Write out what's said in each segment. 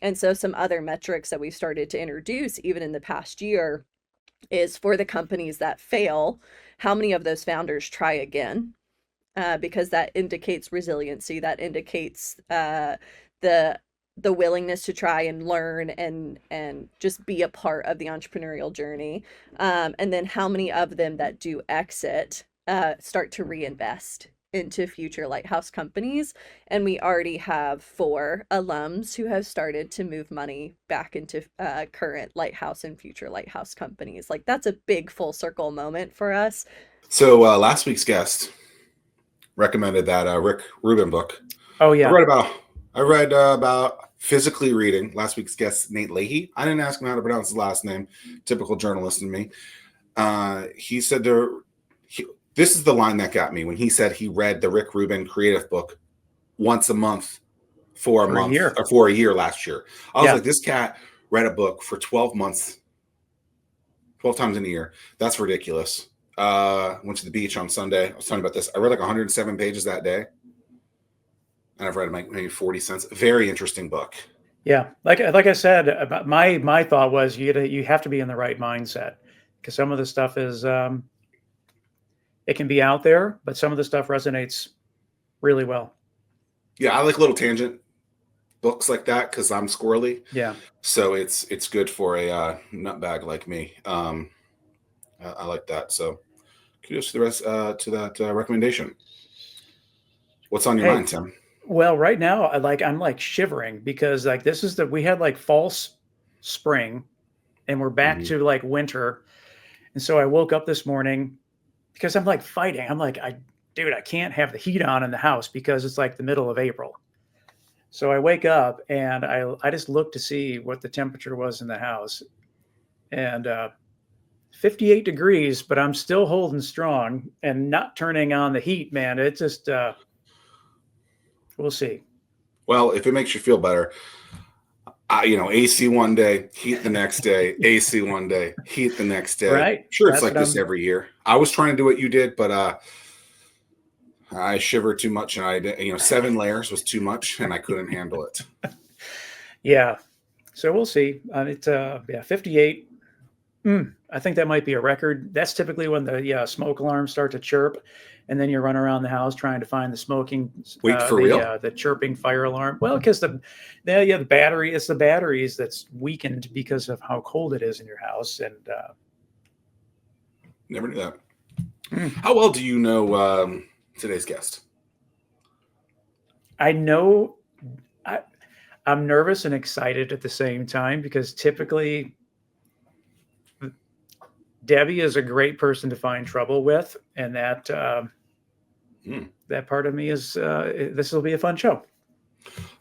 And so some other metrics that we've started to introduce even in the past year is for the companies that fail, how many of those founders try again? Because that indicates resiliency, that indicates the the willingness to try and learn and just be a part of the entrepreneurial journey. And then how many of them that do exit start to reinvest into future Lighthouse companies. And we already have 4 alums who have started to move money back into current Lighthouse and future Lighthouse companies. Like, that's a big full circle moment for us. So last week's guest recommended that Rick Rubin book. Oh yeah. I read about physically reading. Last week's guest, Nate Leahy. I didn't ask him how to pronounce his last name. Typical journalist in me. He said this is the line that got me when he said he read the Rick Rubin creative book once a month for a year last year. I was like, this cat read a book for 12 months, 12 times in a year. That's ridiculous. Went to the beach on Sunday. I was talking about this. I read like 107 pages that day. And I've read maybe 40 cents. Very interesting book. Yeah. Like I said, about my thought was you have to be in the right mindset, because some of the stuff is, it can be out there, but some of the stuff resonates really well. Yeah. I like little tangent books like that because I'm squirrely. Yeah. So it's good for a nutbag like me. I like that. So kudos to the rest to that recommendation. What's on your mind, Tim? Well, right now, I'm like shivering because like we had like false spring, and we're back to like winter, and so I woke up this morning because I'm like fighting. I'm like, I can't have the heat on in the house because it's like the middle of April. So I wake up and I just look to see what the temperature was in the house, and 58 degrees, but I'm still holding strong and not turning on the heat, man. It just, we'll see. Well, if it makes you feel better, AC one day, heat the next day, AC one day, heat the next day. Right. Sure, it's like this every year. I was trying to do what you did, but I shivered too much, and 7 layers was too much, and I couldn't handle it. Yeah. So we'll see. It's 58. I think that might be a record. That's typically when the smoke alarms start to chirp, and then you run around the house trying to find the smoking. Wait for real? The chirping fire alarm. Well, because the battery. It's the batteries that's weakened because of how cold it is in your house, and never knew that. How well do you know today's guest? I know. I'm nervous and excited at the same time because typically Debbie is a great person to find trouble with, and that that part of me is this will be a fun show.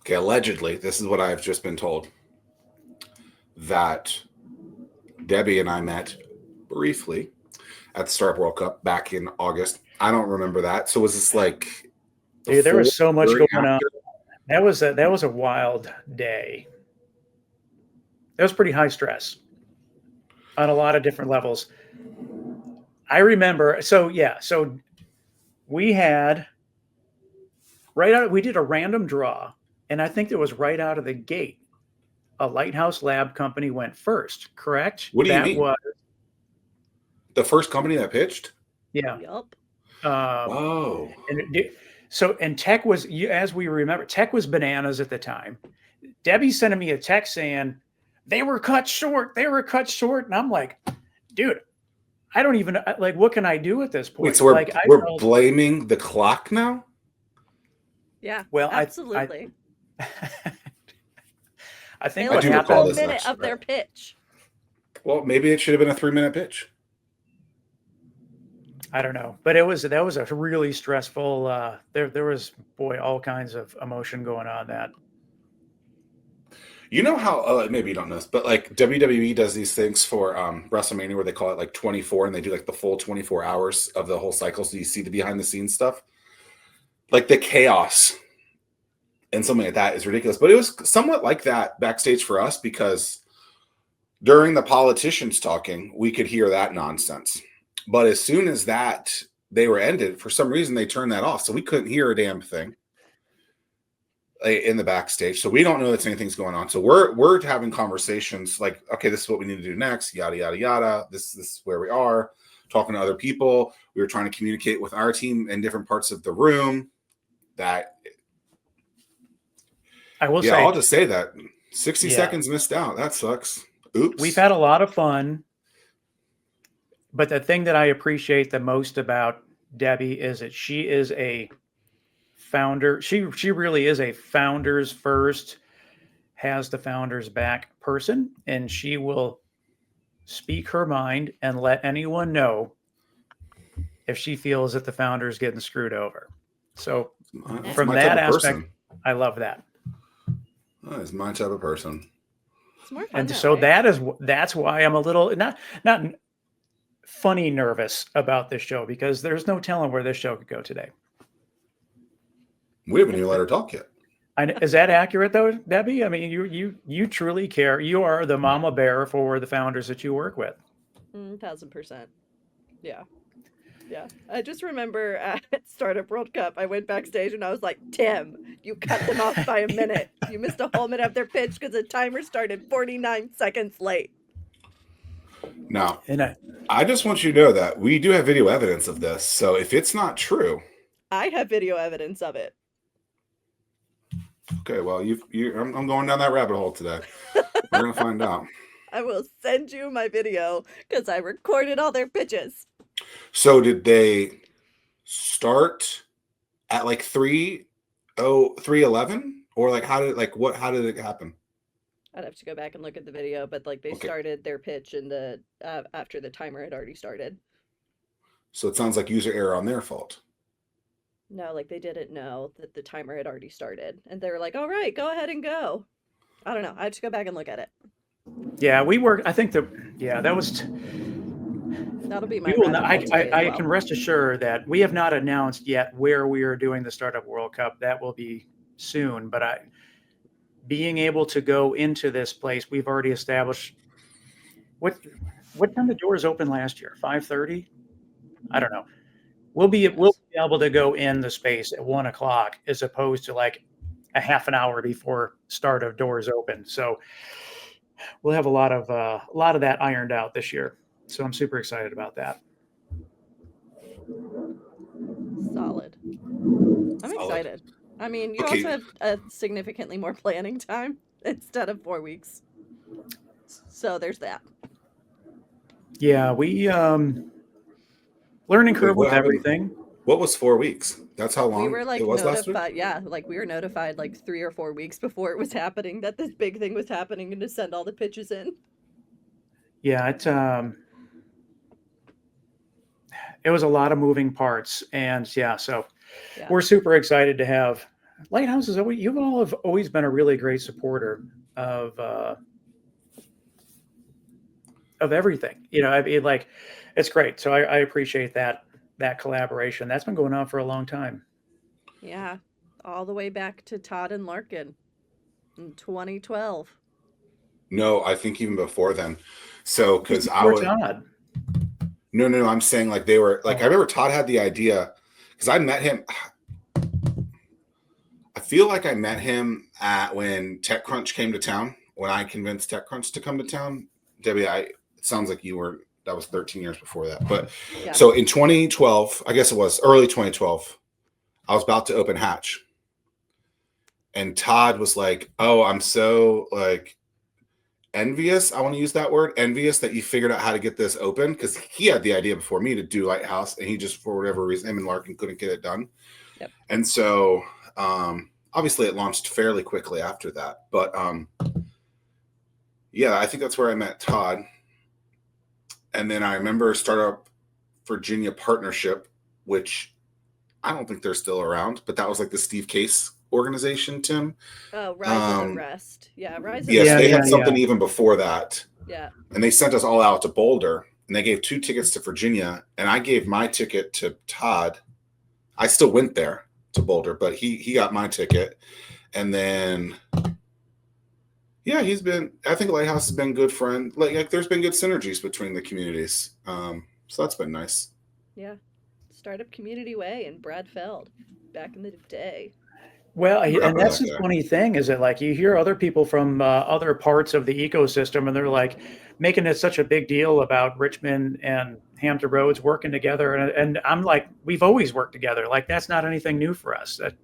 Okay, allegedly, this is what I've just been told, that Debbie and I met briefly at the Startup World Cup back in August. I don't remember that. So was this like? Dude, there was so much going on. That was a wild day. That was pretty high stress on a lot of different levels. I remember. So we had we did a random draw, and I think it was right out of the gate. A Lighthouse Lab company went first, correct? What do you mean? Was the first company that pitched? Yeah. Yep. Whoa. And tech was, as we remember, tech was bananas at the time. Debbie sent me a text saying they were cut short. And I'm like, dude, I don't even like, what can I do at this point? Wait, so we're blaming the clock now? Yeah. Well, absolutely. I think what happened was a minute of their pitch. Well, maybe it should have been a 3-minute pitch. I don't know, but that was a really stressful. There was all kinds of emotion going on that. You know how maybe you don't know this, but like WWE does these things for WrestleMania where they call it like 24, and they do like the full 24 hours of the whole cycle, so you see the behind the scenes stuff. Like the chaos and something like that is ridiculous, but it was somewhat like that backstage for us because during the politicians talking, we could hear that nonsense. But as soon as they were ended, for some reason they turned that off, so we couldn't hear a damn thing. in the backstage. So we don't know that anything's going on. So we're having conversations like, okay, this is what we need to do next, yada, yada, yada. This is where we are, talking to other people. We were trying to communicate with our team in different parts of the room. That I will say, I'll just say that 60 seconds missed out. That sucks. Oops. We've had a lot of fun. But the thing that I appreciate the most about Debbie is that she is a founder. She really is a founders first, has the founders back person, and she will speak her mind and let anyone know if she feels that the founder is getting screwed over. So from that aspect, I love that. That is my type of person. It's more fun And so that's why I'm a little not funny nervous about this show, because there's no telling where this show could go today. We haven't even let her talk yet. Is that accurate though, Debbie? I mean, you truly care. You are the mama bear for the founders that you work with. 1000%. Yeah. Yeah. I just remember at Startup World Cup, I went backstage and I was like, Tim, you cut them off by a minute. You missed a whole minute of their pitch because the timer started 49 seconds late. Now, I just want you to know that we do have video evidence of this. So if it's not true, I have video evidence of it. Okay, well, I'm going down that rabbit hole today. We're gonna find out. I will send you my video because I recorded all their pitches. So did they start at like 3:11, or like how did it happen? I'd have to go back and look at the video, but like they started their pitch in the after the timer had already started. So it sounds like user error on their fault. No, like they didn't know that the timer had already started, and they were like, "All right, go ahead and go." I don't know. I have to go back and look at it. Yeah, we were. I think that was. That'll be my. I can rest assured that we have not announced yet where we are doing the Startup World Cup. That will be soon. But being able to go into this place, we've already established. What time the doors open last year? 5:30. I don't know. We'll be able to go in the space at 1:00 as opposed to like a half an hour before start of doors open. So we'll have a lot of that ironed out this year. So I'm super excited about that. Solid. I'm excited. I mean, you also have a significantly more planning time instead of 4 weeks. So there's that. Yeah, we learning curve with everything. What was 4 weeks? That's how long we were like it was last week? Yeah, like we were notified like 3 or 4 weeks before it was happening that this big thing was happening and to send all the pitches in. Yeah, it was a lot of moving parts, and we're super excited to have Lighthouse. You all have always been a really great supporter of everything. You know, I mean, like, it's great. So I appreciate that collaboration. That's been going on for a long time. Yeah, all the way back to Todd and Larkin in 2012. No, I think even before then. So because Todd. No, I'm saying like they were like I remember Todd had the idea because I met him. I feel like I met him when TechCrunch came to town. When I convinced TechCrunch to come to town, Debbie, it sounds like that was 13 years before that. But So in 2012, I guess it was early 2012, I was about to open Hatch. And Todd was like, "Oh, I'm so like envious. I want to use that word, envious, that you figured out how to get this open." Because he had the idea before me to do Lighthouse, and he just, for whatever reason, him and Larkin couldn't get it done. Yep. And so obviously it launched fairly quickly after that. But I think that's where I met Todd. And then I remember Startup Virginia Partnership, which I don't think they're still around, but that was like the Steve Case organization, Tim. Oh, Rise of the Rest. Yeah, Rise of the Yes, Rest. they had something even before that. Yeah. And they sent us all out to Boulder, and they gave 2 tickets to Virginia, and I gave my ticket to Todd. I still went there to Boulder, but he got my ticket. And then I think Lighthouse has been good friend. Like there's been good synergies between the communities. So that's been nice. Yeah. Startup Community Way in Brad Feld back in the day. Well, Forgot and about that's that the guy. funny thing is that like you hear other people from other parts of the ecosystem, and they're like making it such a big deal about Richmond and Hampton Roads working together, and I'm like, we've always worked together. Like that's not anything new for us. That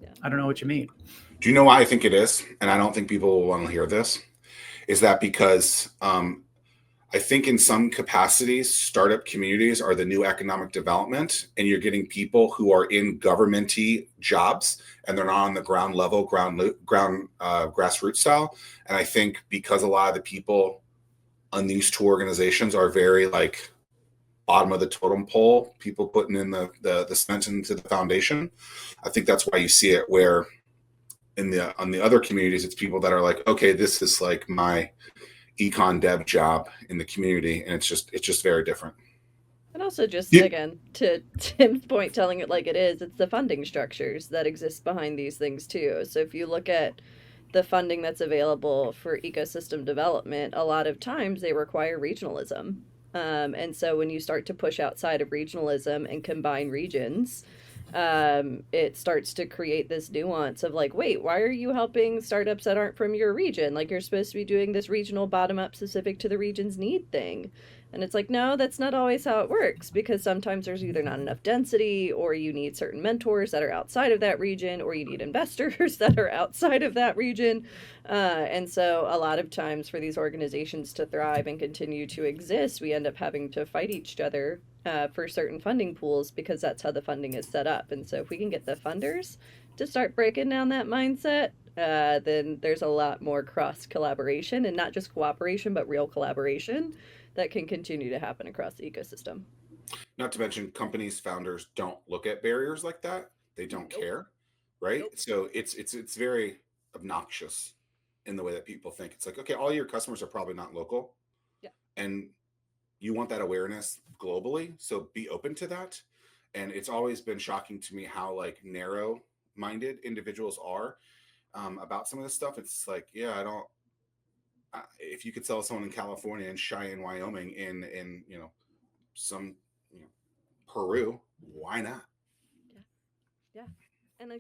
Yeah. I don't know what you mean. Do you know why I think it is? And I don't think people will want to hear this. Is that because I think in some capacities, startup communities are the new economic development, and you're getting people who are in governmenty jobs, and they're not on the ground level, ground grassroots style. And I think because a lot of the people on these two organizations are very like bottom of the totem pole, people putting in the cement into the foundation. I think that's why you see it where in the on the other communities, it's people that are like, okay, this is like my econ dev job in the community, and it's just very different. And also just Yeah. again to Tim's point, telling it like it is, it's the funding structures that exist behind these things too. So if you look at the funding that's available for ecosystem development, a lot of times they require regionalism. And so when you start to push outside of regionalism and combine regions, it starts to create this nuance of like, wait, why are you helping startups that aren't from your region? Like you're supposed to be doing this regional bottom up specific to the region's need thing. And it's like, no, that's not always how it works, because sometimes there's either not enough density, or you need certain mentors that are outside of that region, or you need investors that are outside of that region. And so a lot of times for these organizations to thrive and continue to exist, we end up having to fight each other for certain funding pools, because that's how the funding is set up. And so if we can get the funders to start breaking down that mindset, then there's a lot more cross collaboration, and not just cooperation, but real collaboration that can continue to happen across the ecosystem. Not to mention, companies founders don't look at barriers like that. They don't Nope. care, right? Nope. So it's very obnoxious in the way that people think. It's like, okay, all your customers are probably not local, Yeah. and you want that awareness globally, so be open to that. And it's always been shocking to me how like narrow minded individuals are about some of this stuff. It's like, yeah, I don't if you could sell someone in California and Cheyenne, Wyoming, in some you know Peru, why not? Yeah. Yeah. And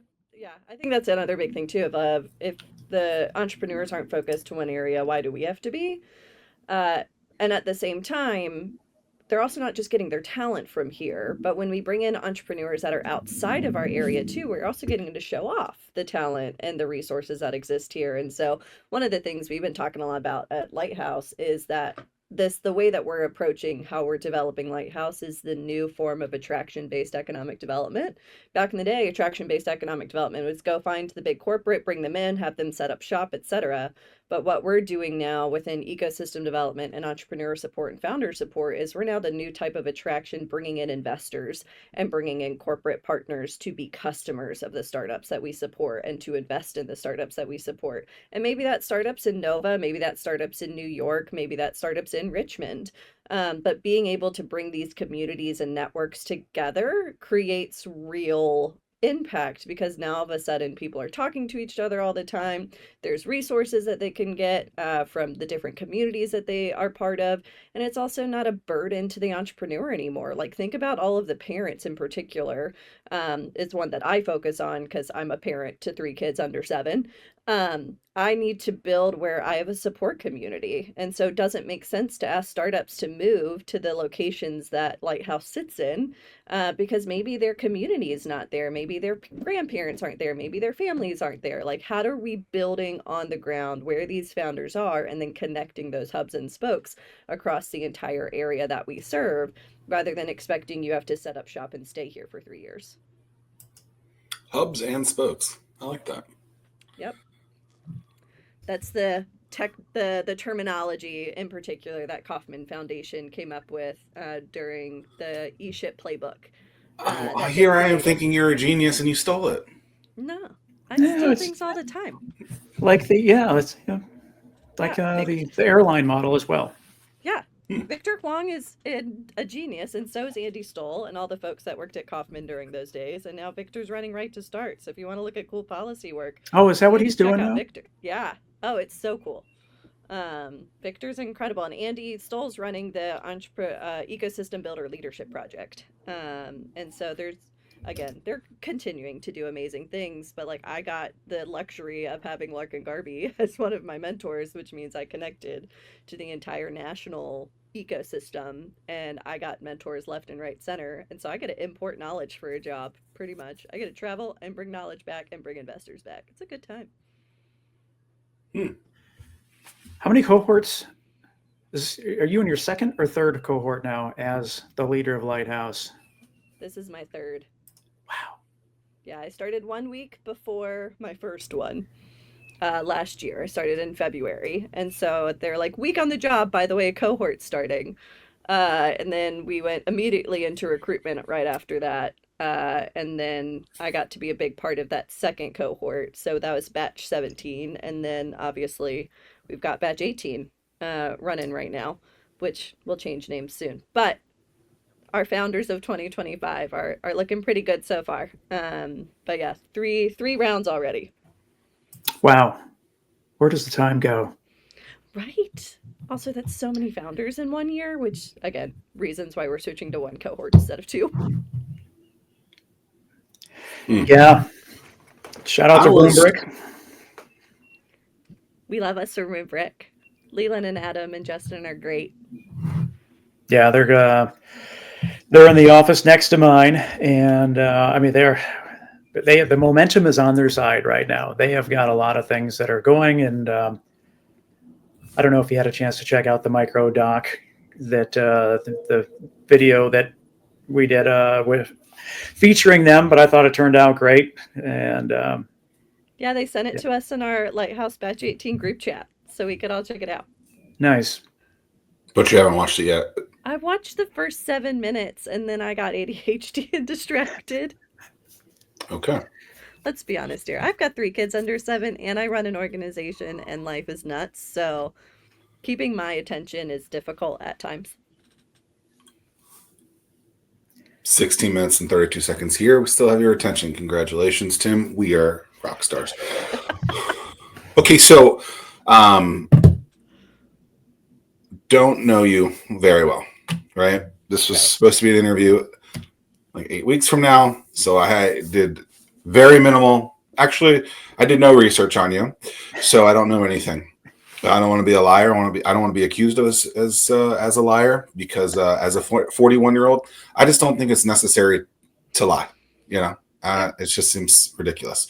I think that's another big thing too of if the entrepreneurs aren't focused to one area, why do we have to be? Uh, and at the same time, they're also not just getting their talent from here, but when we bring in entrepreneurs that are outside of our area too, we're also getting to show off the talent and the resources that exist here. And so, one of the things we've been talking a lot about at Lighthouse is that the way that we're approaching how we're developing Lighthouse is the new form of attraction based economic development. Back in the day, attraction based economic development was go find the big corporate, bring them in, have them set up shop, etc. But what we're doing now within ecosystem development and entrepreneur support and founder support is we're now the new type of attraction, bringing in investors and bringing in corporate partners to be customers of the startups that we support and to invest in the startups that we support. And maybe that startups in Nova, maybe that startups in New York, maybe that startups in Richmond. But being able to bring these communities and networks together creates real impact, because now all of a sudden people are talking to each other all the time. There's resources that they can get from the different communities that they are part of, and it's also not a burden to the entrepreneur anymore. Like, think about all of the parents in particular. It's one that I focus on because I'm a parent to 3 kids under 7. I need to build where I have a support community. And so it doesn't make sense to ask startups to move to the locations that Lighthouse sits in, because maybe their community is not there. Maybe their grandparents aren't there. Maybe their families aren't there. Like, how are we building on the ground where these founders are, and then connecting those hubs and spokes across the entire area that we serve, rather than expecting you have to set up shop and stay here for 3 years? Hubs and spokes. I like that. Yep. That's the terminology in particular that Kaufman Foundation came up with during the eShip playbook that they Here I am created. thinking you're a genius and you stole it. No, I No, steal it's things all the time. like it's like Yeah, the airline model as well. yeah. Victor Huang is a genius, and so is Andy Stoll and all the folks that worked at Kaufman during those days. And now Victor's running Right to Start. So if you want to look at cool policy work, Oh, is that you what need he's to check doing out now? Victor. Yeah. Oh, it's so cool. Victor's incredible, and Andy Stoll's running the ecosystem builder leadership project. And so there's again, they're continuing to do amazing things, but like I got the luxury of having Larkin Garvey as one of my mentors, which means I connected to the entire national ecosystem, and I got mentors left and right center. And so I get to import knowledge for a job pretty much. I get to travel and bring knowledge back and bring investors back. It's a good time. How many cohorts are you in your second or third cohort now as the leader of Lighthouse? This is my third. Wow. Yeah, I started 1 week before my first one. Last year. I started in February. And so they're like, week on the job, by the way, cohort starting. And then we went immediately into recruitment right after that. And then I got to be a big part of that second cohort. So that was batch 17. And then obviously we've got batch 18 running right now, which will change names soon. But our founders of 2025 are looking pretty good so far. But yeah, three rounds already. Wow. Where does the time go? Right. Also, that's so many founders in 1 year, which again, reasons why we're switching to one cohort instead of two. Yeah. Shout out to VroomBrick. We love us some VroomBrick. Leland and Adam and Justin are great. Yeah, they're in the office next to mine, and I mean the momentum is on their side right now. They have got a lot of things that are going, and I don't know if you had a chance to check out the micro doc that the video that we did with featuring them, but I thought it turned out great. And yeah, they sent it to us in our Lighthouse Batch 18 group chat, so we could all check it out. Nice. But you haven't watched it yet. I watched the first 7 minutes, and then I got ADHD and distracted. Okay. Let's be honest here. I've got 3 kids under 7, and I run an organization, and life is nuts. So keeping my attention is difficult at times. 16 minutes and 32 seconds here. We still have your attention. Congratulations, Tim. We are rock stars. Okay, so don't know you very well, right? This was supposed to be an interview like 8 weeks from now. So I did very minimal. Actually, I did no research on you, so I don't know anything. I don't want to be a liar. I don't want to be accused of as a liar, because as a 41-year-old, I just don't think it's necessary to lie. You know, it just seems ridiculous.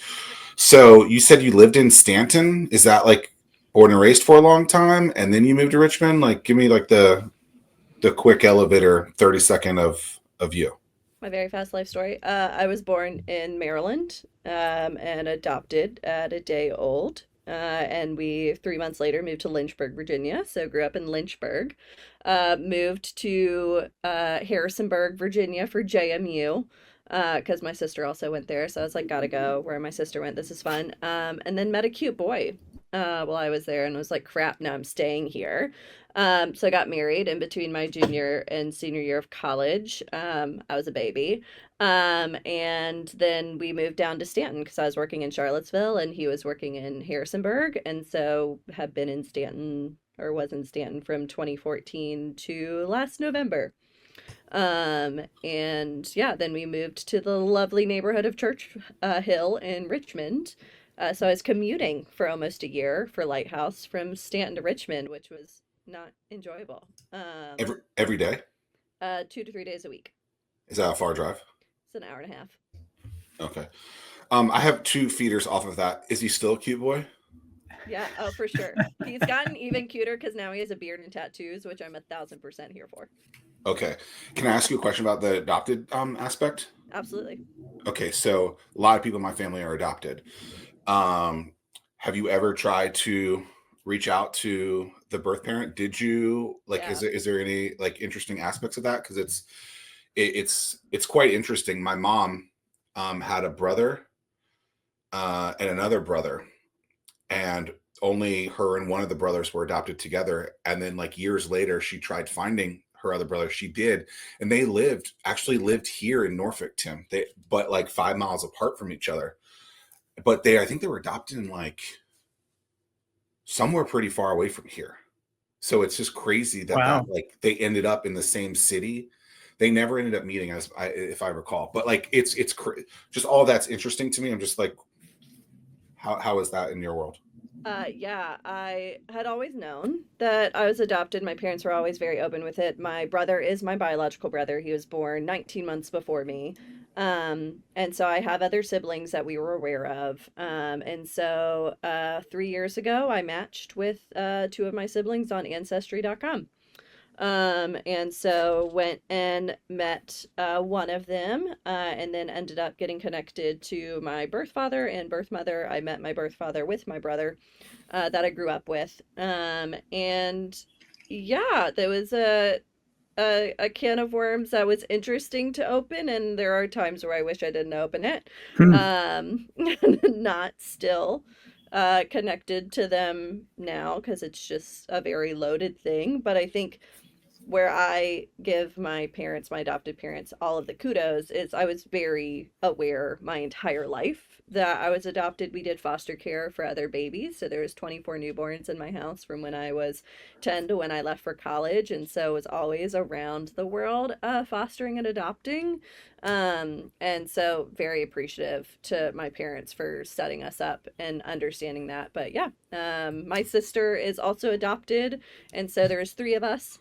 So you said you lived in Staunton. Is that like born and raised for a long time, and then you moved to Richmond? Like, give me like the quick elevator 30-second of you. My very fast life story. I was born in Maryland and adopted at a day old. And we 3 months later moved to Lynchburg, Virginia. So grew up in Lynchburg. Moved to Harrisonburg, Virginia for JMU because my sister also went there. So I was like, gotta go where my sister went. This is fun. And then met a cute boy while I was there, and was like, crap, now I'm staying here. So I got married in between my junior and senior year of college. I was a baby. And then we moved down to Staunton because I was working in Charlottesville and he was working in Harrisonburg. And so have been in Staunton, or was in Staunton, from 2014 to last November. And yeah, then we moved to the lovely neighborhood of Church Hill in Richmond. So I was commuting for almost a year for Lighthouse from Staunton to Richmond, which was not enjoyable. Every day? 2 to 3 days a week. Is that a far drive? It's an hour and a half. Okay. I have 2 feeders off of that. Is he still a cute boy? Yeah, oh, for sure. He's gotten even cuter because now he has a beard and tattoos, which I'm 1,000% here for. Okay. Can I ask you a question about the adopted aspect? Absolutely. Okay, so a lot of people in my family are adopted. Have you ever tried to reach out to the birth parent? Did you like? Yeah. Is there any like interesting aspects of that? Because it's quite interesting. My mom had a brother and another brother, and only her and one of the brothers were adopted together. And then like years later, she tried finding her other brother. She did, and they actually lived here in Norfolk, Tim. But like 5 miles apart from each other. But I think they were adopted in like somewhere pretty far away from here. So it's just crazy that, Wow. that like they ended up in the same city. They never ended up meeting, if I recall. But like, it's just all that's interesting to me. I'm just like, how is that in your world? Yeah, I had always known that I was adopted. My parents were always very open with it. My brother is my biological brother. He was born 19 months before me. And so I have other siblings that we were aware of. And so 3 years ago, I matched with two of my siblings on Ancestry.com. And so went and met one of them, and then ended up getting connected to my birth father and birth mother. I met my birth father with my brother that I grew up with. And yeah, there was a can of worms that was interesting to open, and there are times where I wish I didn't open it. Hmm. Not still connected to them now because it's just a very loaded thing, but I think where I give my parents, my adopted parents, all of the kudos is I was very aware my entire life that I was adopted. We did foster care for other babies. So there was 24 newborns in my house from when I was 10 to when I left for college. And so it was always around the world fostering and adopting. And so very appreciative to my parents for setting us up and understanding that. But yeah, my sister is also adopted. And so there's three of us.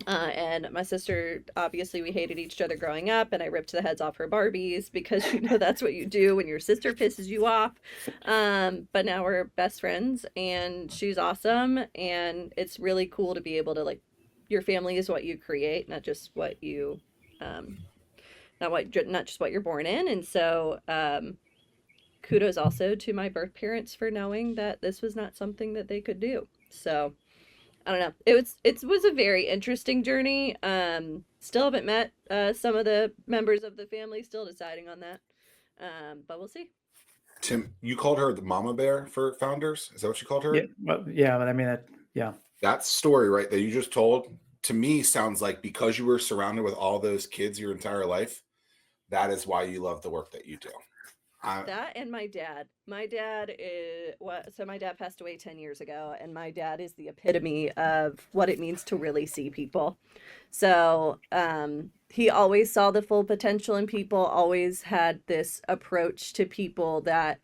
And my sister, obviously, we hated each other growing up, and I ripped the heads off her Barbies because that's what you do when your sister pisses you off. But now we're best friends, and she's awesome, and it's really cool to be able to like, your family is what you create, not just what you, um, not just what you're born in. And so, kudos also to my birth parents for knowing that this was not something that they could do. So I don't know. It was a very interesting journey. Still haven't met some of the members of the family. Still deciding on that. But we'll see. Tim, you called her the mama bear for founders. Is that what you called her? Yeah, well, yeah, but I mean that. Yeah, That story, right, that you just told, to me sounds like because you were surrounded with all those kids your entire life, that is why you love the work that you do. That and my dad. My dad is what? So my dad passed away 10 years ago, and my dad is the epitome of what it means to really see people. So he always saw the full potential in people. Always had this approach to people that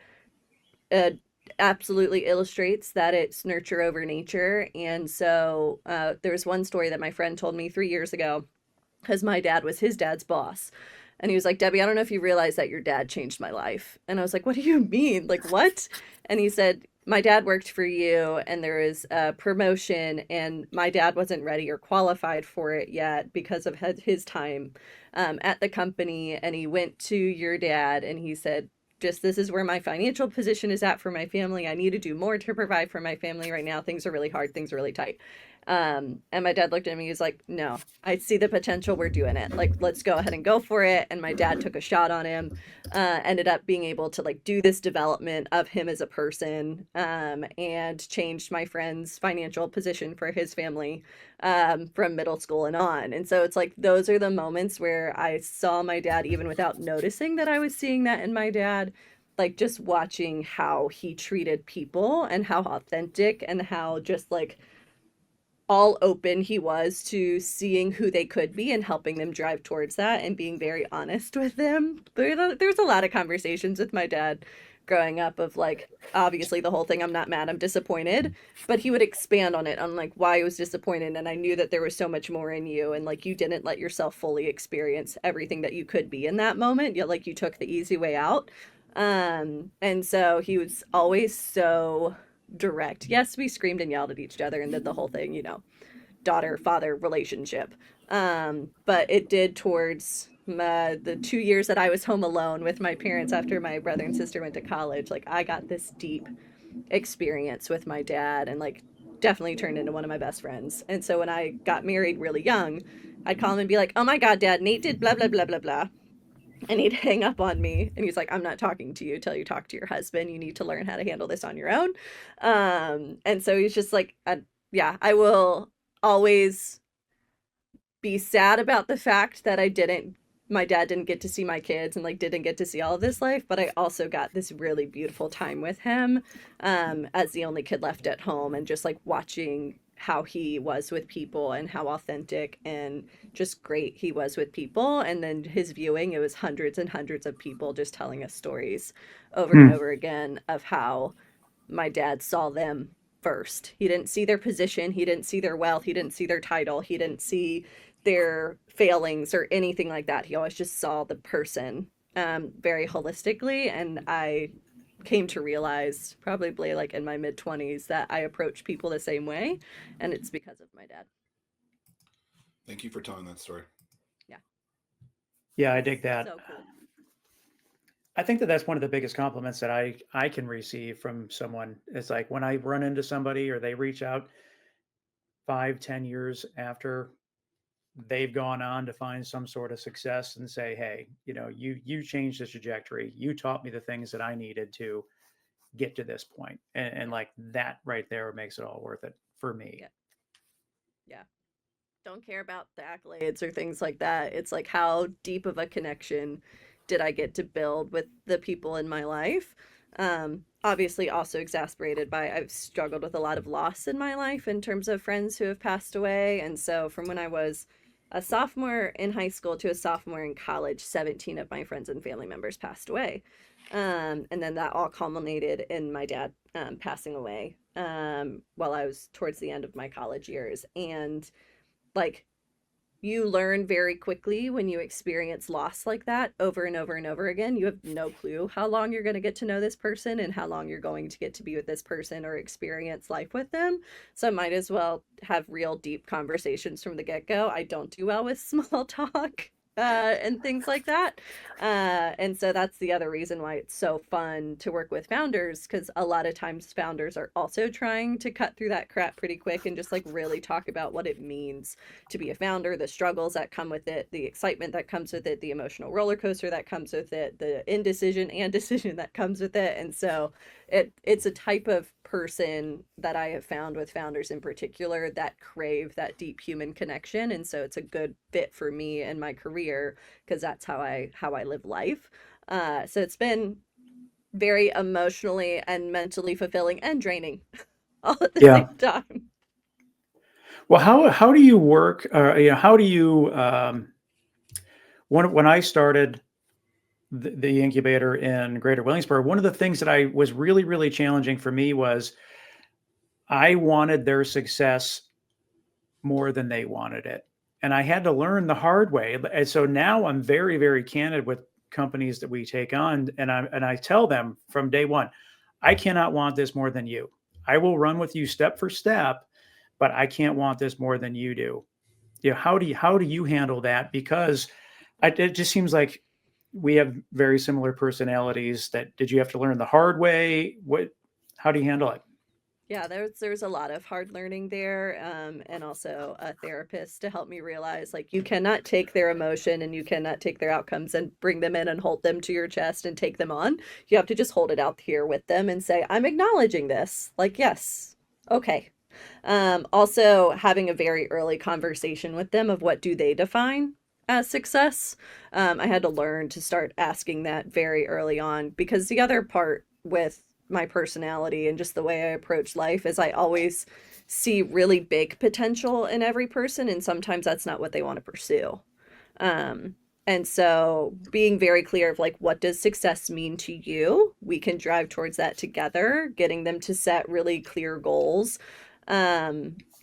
uh, absolutely illustrates that it's nurture over nature. And so there's one story that my friend told me 3 years ago because my dad was his dad's boss. And he was like, Debbie, I don't know if you realize that your dad changed my life. And I was like, what do you mean? Like, what? And he said, my dad worked for you, and there was a promotion, and my dad wasn't ready or qualified for it yet because of his time at the company. And he went to your dad and he said, just this is where my financial position is at for my family. I need to do more to provide for my family right now. Things are really hard. Things are really tight. And my dad looked at me, he was like, no, I see the potential. We're doing it. Like, let's go ahead and go for it. And my dad took a shot on him, ended up being able to like do this development of him as a person, and changed my friend's financial position for his family, from middle school and on. And so it's like, those are the moments where I saw my dad, even without noticing that I was seeing that in my dad, like just watching how he treated people and how authentic and how just like all open he was to seeing who they could be and helping them drive towards that and being very honest with them. There's a lot of conversations with my dad growing up of like, obviously the whole thing, I'm not mad, I'm disappointed, but he would expand on it, on like why he was disappointed. And I knew that there was so much more in you, and like you didn't let yourself fully experience everything that you could be in that moment. You like you took the easy way out. And so he was always so direct. Yes, we screamed and yelled at each other and did the whole thing, daughter father relationship. But it did towards the 2 years that I was home alone with my parents after my brother and sister went to college. Like I got this deep experience with my dad, and like definitely turned into one of my best friends. And so when I got married really young, I'd call him and be like, oh my God, Dad, Nate did blah, blah, blah, blah, blah. And he'd hang up on me and he's like, I'm not talking to you till you talk to your husband. You need to learn how to handle this on your own. And so he's just like, yeah, I will always be sad about the fact that I didn't my dad didn't get to see my kids and like didn't get to see all of this life, but I also got this really beautiful time with him as the only kid left at home, and just like watching how he was with people and how authentic and just great he was with people. And then his viewing, it was hundreds and hundreds of people just telling us stories over and Hmm. over again of how my dad saw them first. He didn't see their position, he didn't see their wealth, he didn't see their title, he didn't see their failings or anything like that. He always just saw the person very holistically. And I came to realize probably like in my mid 20s that I approach people the same way, and it's because of my dad. Thank you for telling that story. Yeah. Yeah, I dig that. So cool. I think that that's one of the biggest compliments that I can receive from someone. It's like when I run into somebody or they reach out 5, 10 years after they've gone on to find some sort of success and say, hey, you changed the trajectory. You taught me the things that I needed to get to this point. And like that right there makes it all worth it for me. Yeah. Yeah. Don't care about the accolades or things like that. It's like, how deep of a connection did I get to build with the people in my life? Obviously, also exasperated by I've struggled with a lot of loss in my life in terms of friends who have passed away. And so, from when I was a sophomore in high school to a sophomore in college, 17 of my friends and family members passed away. And then that all culminated in my dad passing away while I was towards the end of my college years. And like, you learn very quickly when you experience loss like that over and over and over again. You have no clue how long you're going to get to know this person and how long you're going to get to be with this person or experience life with them. So I might as well have real deep conversations from the get-go. I don't do well with small talk and things like that. And so that's the other reason why it's so fun to work with founders, because a lot of times founders are also trying to cut through that crap pretty quick and just like really talk about what it means to be a founder, the struggles that come with it, the excitement that comes with it, the emotional roller coaster that comes with it, the indecision and decision that comes with it. And so it's a type of person that I have found with founders in particular that crave that deep human connection. And so it's a good fit for me and my career, because that's how I live life. So it's been very emotionally and mentally fulfilling and draining all at the Yeah. same time. Well, how do you work? How do you when I started the incubator in Greater Williamsburg, one of the things that I was really, really challenging for me was I wanted their success more than they wanted it. And I had to learn the hard way. And so now I'm very, very candid with companies that we take on. And I tell them from day one, I cannot want this more than you. I will run with you step for step, but I can't want this more than you do. How do you handle that? Because it just seems like we have very similar personalities. Did you have to learn the hard way? How do you handle it? Yeah, there's a lot of hard learning there, and also a therapist to help me realize like you cannot take their emotion and you cannot take their outcomes and bring them in and hold them to your chest and take them on. You have to just hold it out here with them and say, I'm acknowledging this. Like, yes, okay. Also having a very early conversation with them of what do they define as success. I had to learn to start asking that very early on, because the other part with my personality and just the way I approach life is I always see really big potential in every person, and sometimes that's not what they want to pursue. And so being very clear of like, what does success mean to you? We can drive towards that together, getting them to set really clear goals.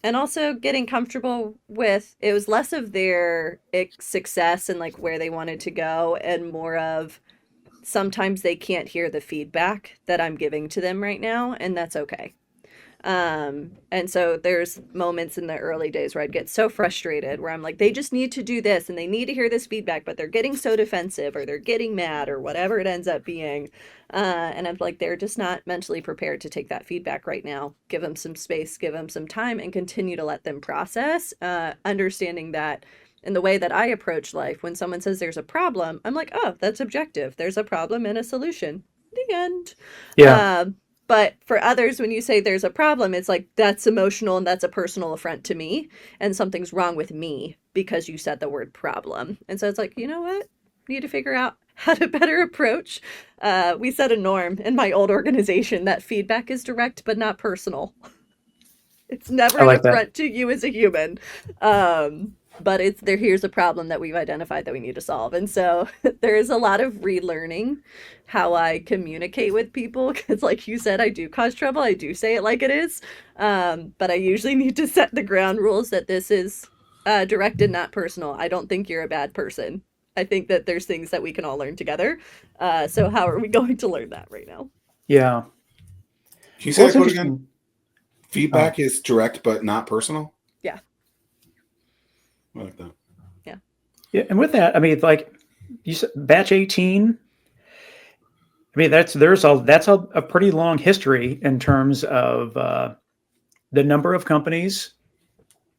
And also getting comfortable with, it was less of their success and like where they wanted to go, and more of sometimes they can't hear the feedback that I'm giving to them right now, and that's okay. And so there's moments in the early days where I'd get so frustrated where I'm like, they just need to do this and they need to hear this feedback, but they're getting so defensive or they're getting mad or whatever it ends up being. And I'm like, they're just not mentally prepared to take that feedback right now. Give them some space, give them some time, and continue to let them process, understanding that in the way that I approach life, when someone says there's a problem, I'm like, oh, that's objective. There's a problem and a solution. The end. Yeah. But for others, when you say there's a problem, it's like that's emotional and that's a personal affront to me, and something's wrong with me because you said the word problem. And so it's like, you know what? need to figure out how to better approach. We set a norm in my old organization that feedback is direct but not personal. It's never I an like that. affront to you as a human. But it's there. Here's a problem that we've identified that we need to solve. And so there is a lot of relearning how I communicate with people. Because, like you said, I do cause trouble. I do say it like it is. But I usually need to set the ground rules that this is direct and not personal. I don't think you're a bad person. I think that there's things that we can all learn together. So how are we going to learn that right now? Yeah. Can you say Well, that it's quote again? interesting. Feedback is direct but not personal. Yeah. I like that. Yeah, and with that, I mean, like you said, batch 18. I mean, that's a pretty long history in terms of the number of companies,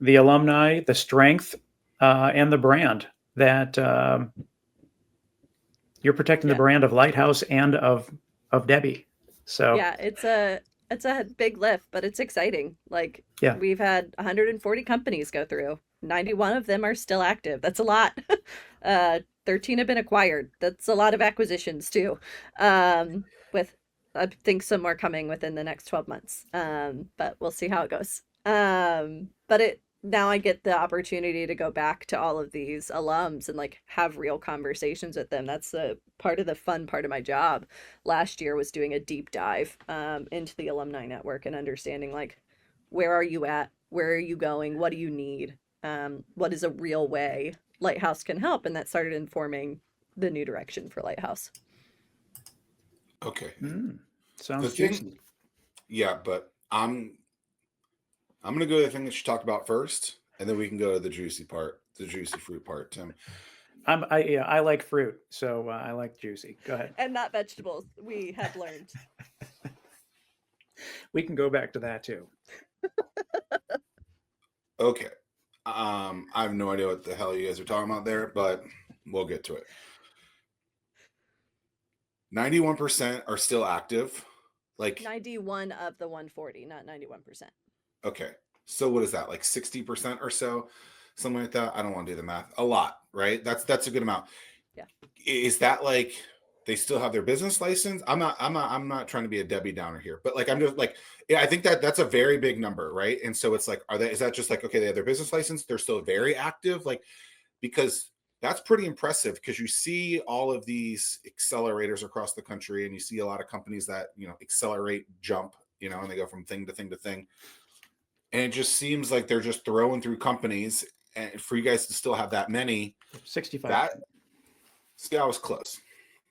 the alumni, the strength, and the brand that you're protecting the Yeah. brand of Lighthouse and of Debbie. So Yeah, it's a big lift, but it's exciting. Like yeah, we've had 140 companies go through. 91 of them are still active. That's a lot. 13 have been acquired. That's a lot of acquisitions too. With I think some more coming within the next 12 months. But we'll see how it goes. But it now I get the opportunity to go back to all of these alums and like have real conversations with them. That's the part of the fun part of my job last year was doing a deep dive into the alumni network and understanding like where are you at, where are you going, what do you need, what is a real way Lighthouse can help, and that started informing the new direction for Lighthouse. Okay. mm, The sounds thing, juicy. yeah, but I'm gonna go to the thing that you talked about first, and then we can go to the juicy part, the juicy fruit part, Tim. I like fruit, so I like juicy. Go ahead. And not vegetables, we have learned. We can go back to that too. Okay. I have no idea what the hell you guys are talking about there, but we'll get to it. 91% are still active. Like, 91 of the 140, not 91%. okay. So what is that? Like 60% or so? Something like that. I don't want to do the math. A lot, right? That's a good amount. Yeah. Is that like they still have their business license? I'm not trying to be a Debbie Downer here, but like I'm just like, yeah, I think that's a very big number, right? And so it's like, is that just like, okay, they have their business license, they're still very active, like, because that's pretty impressive because you see all of these accelerators across the country and you see a lot of companies that, accelerate, jump, and they go from thing to thing to thing. And it just seems like they're just throwing through companies, and for you guys to still have that many, 65. that, see, I was close.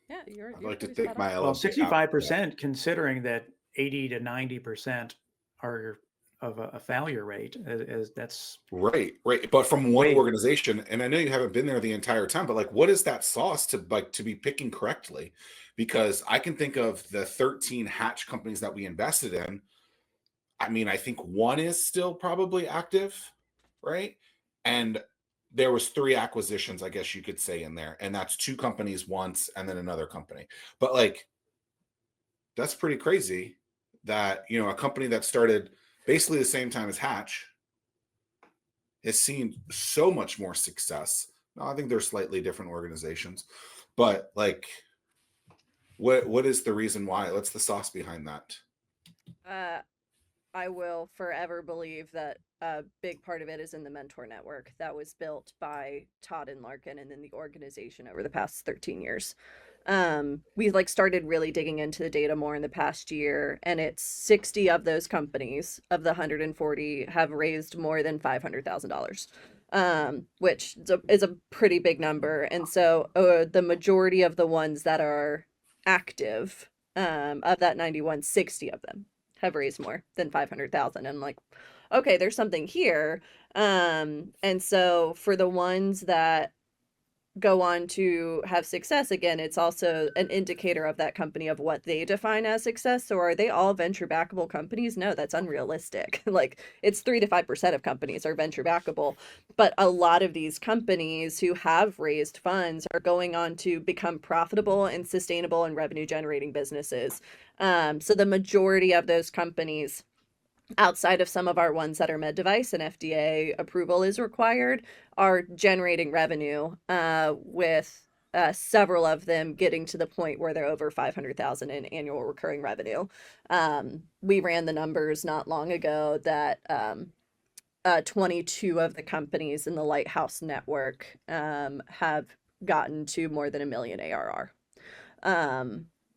Yeah, I'd you're like to pretty think spot my on. Well, LLC 65%, considering that 80 to 90% are of a failure rate, is that's right. But from one way. organization, and I know you haven't been there the entire time, but like, what is that sauce to be picking correctly? Because I can think of the 13 hatch companies that we invested in. I mean, I think one is still probably active, right? And there was 3 acquisitions, I guess you could say, in there, and that's 2 companies once and then another company. But like, that's pretty crazy that a company that started basically the same time as Hatch has seen so much more success. Now, I think they're slightly different organizations, but like, what is the reason why? What's the sauce behind that? Uh, I will forever believe that a big part of it is in the mentor network that was built by Todd and Larkin and then the organization over the past 13 years. We like started really digging into the data more in the past year, and it's 60 of those companies of the 140 have raised more than $500,000, which is a pretty big number. And so the majority of the ones that are active, of that 91, 60 of them have raised more than 500,000. And like, okay, there's something here. And so for the ones that go on to have success, again, it's also an indicator of that company of what they define as success. So are they all venture backable companies? No, that's unrealistic. Like it's 3 to 5% of companies are venture backable, but a lot of these companies who have raised funds are going on to become profitable and sustainable and revenue generating businesses. So the majority of those companies, outside of some of our ones that are med device and FDA approval is required, are generating revenue with several of them getting to the point where they're over 500,000 in annual recurring revenue. We ran the numbers not long ago that 22 of the companies in the Lighthouse Network have gotten to more than 1 million ARR,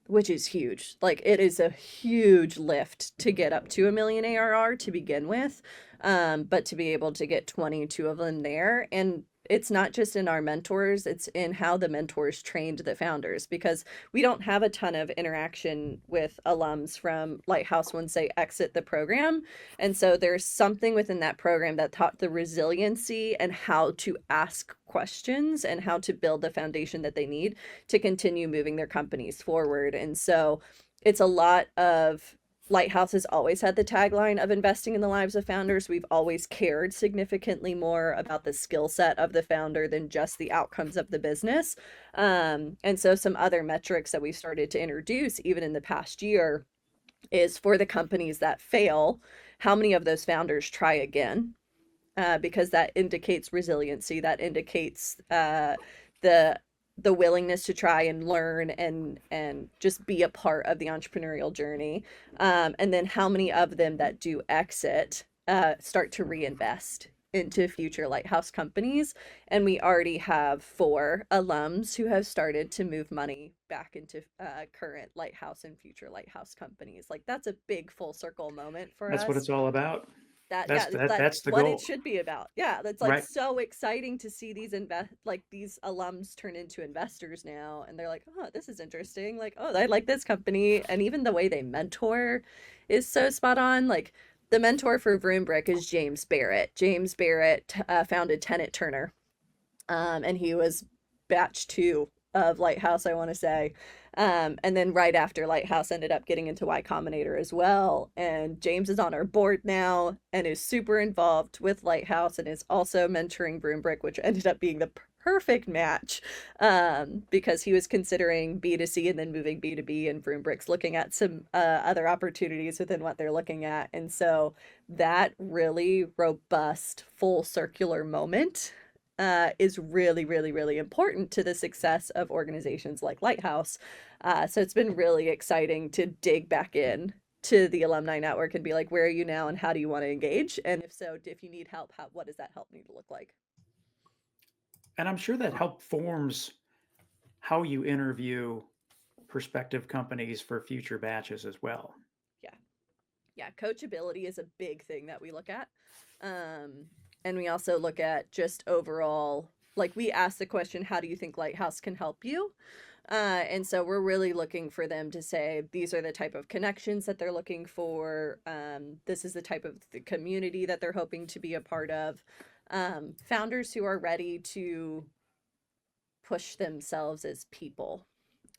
which is huge. Like, it is a huge lift to get up to 1 million ARR to begin with, but to be able to get 22 of them there. And it's not just in our mentors, it's in how the mentors trained the founders, because we don't have a ton of interaction with alums from Lighthouse once they exit the program. And so there's something within that program that taught the resiliency and how to ask questions and how to build the foundation that they need to continue moving their companies forward. And so it's a lot of Lighthouse has always had the tagline of investing in the lives of founders. We've always cared significantly more about the skill set of the founder than just the outcomes of the business. And so some other metrics that we started to introduce even in the past year is for the companies that fail, how many of those founders try again? Because that indicates resiliency, that indicates the willingness to try and learn and just be a part of the entrepreneurial journey. And then how many of them that do exit start to reinvest into future Lighthouse companies. And we already have 4 alums who have started to move money back into current Lighthouse and future Lighthouse companies. Like, that's a big full circle moment for That's us. what it's all about. That's That's the what goal. it should be about. Yeah, that's like Right. so exciting to see these these alums turn into investors now, and they're like, oh, this is interesting. Like, oh, I like this company, and even the way they mentor is so spot on. Like, the mentor for VroomBrick is James Barrett. James Barrett founded Tenet Turner, and he was batch 2 of Lighthouse, I want to say. And then right after Lighthouse ended up getting into Y Combinator as well. And James is on our board now and is super involved with Lighthouse and is also mentoring VroomBrick, which ended up being the perfect match, because he was considering B2C and then moving B2B, and VroomBrick's looking at some other opportunities within what they're looking at. And so that really robust full circular moment is really, really, really important to the success of organizations like Lighthouse. So it's been really exciting to dig back in to the alumni network and be like, where are you now and how do you want to engage? And if so, if you need help, what does that help need to look like? And I'm sure that help forms how you interview prospective companies for future batches as well. Yeah, coachability is a big thing that we look at. And we also look at just overall, like, we ask the question, how do you think Lighthouse can help you? And so we're really looking for them to say, these are the type of connections that they're looking for. This is the type of the community that they're hoping to be a part of. Founders who are ready to push themselves as people,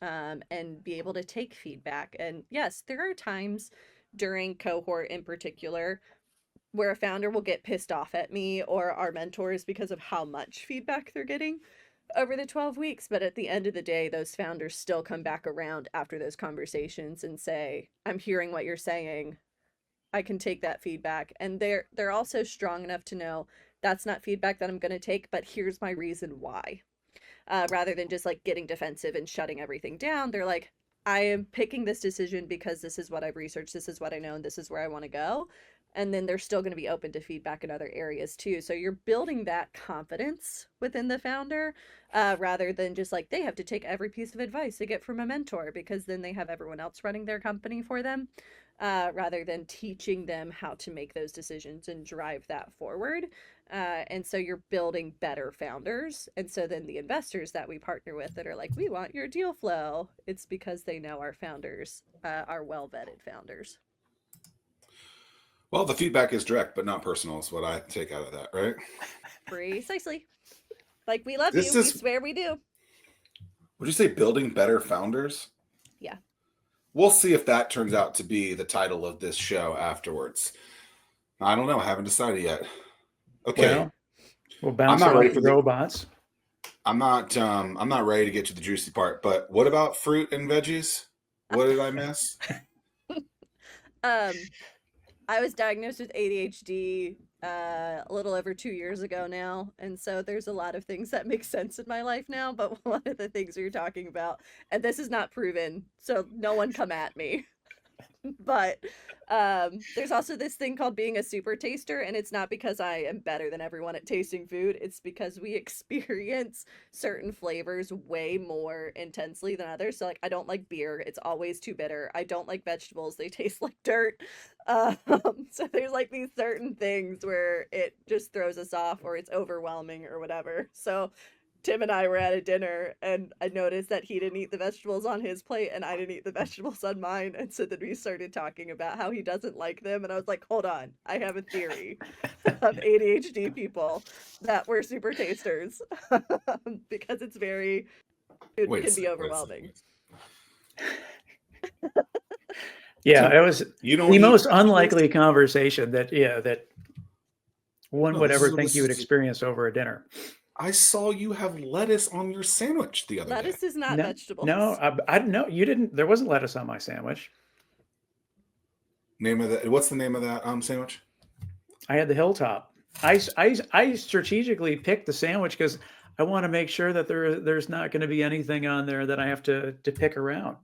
and be able to take feedback. And yes, there are times during cohort in particular where a founder will get pissed off at me or our mentors because of how much feedback they're getting over the 12 weeks. But at the end of the day, those founders still come back around after those conversations and say, I'm hearing what you're saying. I can take that feedback. And they're also strong enough to know that's not feedback that I'm going to take, but here's my reason why. Rather than just like getting defensive and shutting everything down, they're like, I am picking this decision because this is what I've researched, this is what I know, and this is where I want to go. And then they're still going to be open to feedback in other areas too. So you're building that confidence within the founder, rather than just like they have to take every piece of advice they get from a mentor, because then they have everyone else running their company for them, rather than teaching them how to make those decisions and drive that forward. And so you're building better founders. And so then the investors that we partner with that are like, we want your deal flow, it's because they know our founders are well-vetted founders. Well, the feedback is direct, but not personal is what I take out of that, right? Precisely. Like, we love This you. We is, swear we do. would you say building better founders? Yeah. We'll see if that turns out to be the title of this show afterwards. I don't know. I haven't decided yet. Okay. Well, we'll bounce not it ready off for the the- robots. I'm not ready to get to the juicy part, but what about fruit and veggies? What did I miss? I was diagnosed with ADHD a little over 2 years ago now. And so there's a lot of things that make sense in my life now. But one of the things you're talking about, and this is not proven, so no one come at me. But there's also this thing called being a super taster, and it's not because I am better than everyone at tasting food. It's because we experience certain flavors way more intensely than others. So like I don't like beer, it's always too bitter. I don't like vegetables, they taste like dirt. um, so there's like these certain things where it just throws us off or it's overwhelming or whatever. So Tim and I were at a dinner, and I noticed that he didn't eat the vegetables on his plate and I didn't eat the vegetables on mine. And so then we started talking about how he doesn't like them. And I was like, hold on, I have a theory of ADHD people that we're super tasters because it's very, it Wait a can be second, overwhelming. Yeah, it was You don't the eat most vegetables? unlikely conversation that one No, would this ever is- think this you would is- experience over a dinner. I saw you have lettuce on your sandwich the other day. Lettuce is not No, vegetables. no, I don't know. You didn't. There wasn't lettuce on my sandwich. Name of that? What's the name of that sandwich? I had the Hilltop. I strategically picked the sandwich because I want to make sure that there's not going to be anything on there that I have to pick around.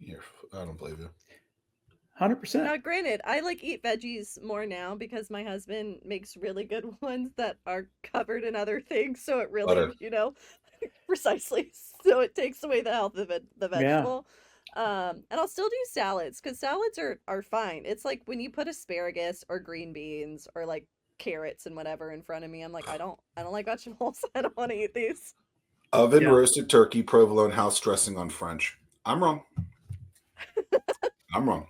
I don't believe you. 100%. Now, granted, I like eat veggies more now because my husband makes really good ones that are covered in other things. So it really, Butter. precisely. So it takes away the health of the Yeah. vegetable. And I'll still do salads because salads are fine. It's like when you put asparagus or green beans or like carrots and whatever in front of me, I'm like, I don't like vegetables. I don't want to eat these. Oven Yeah. roasted turkey, provolone, house dressing on French. I'm wrong. I'm wrong.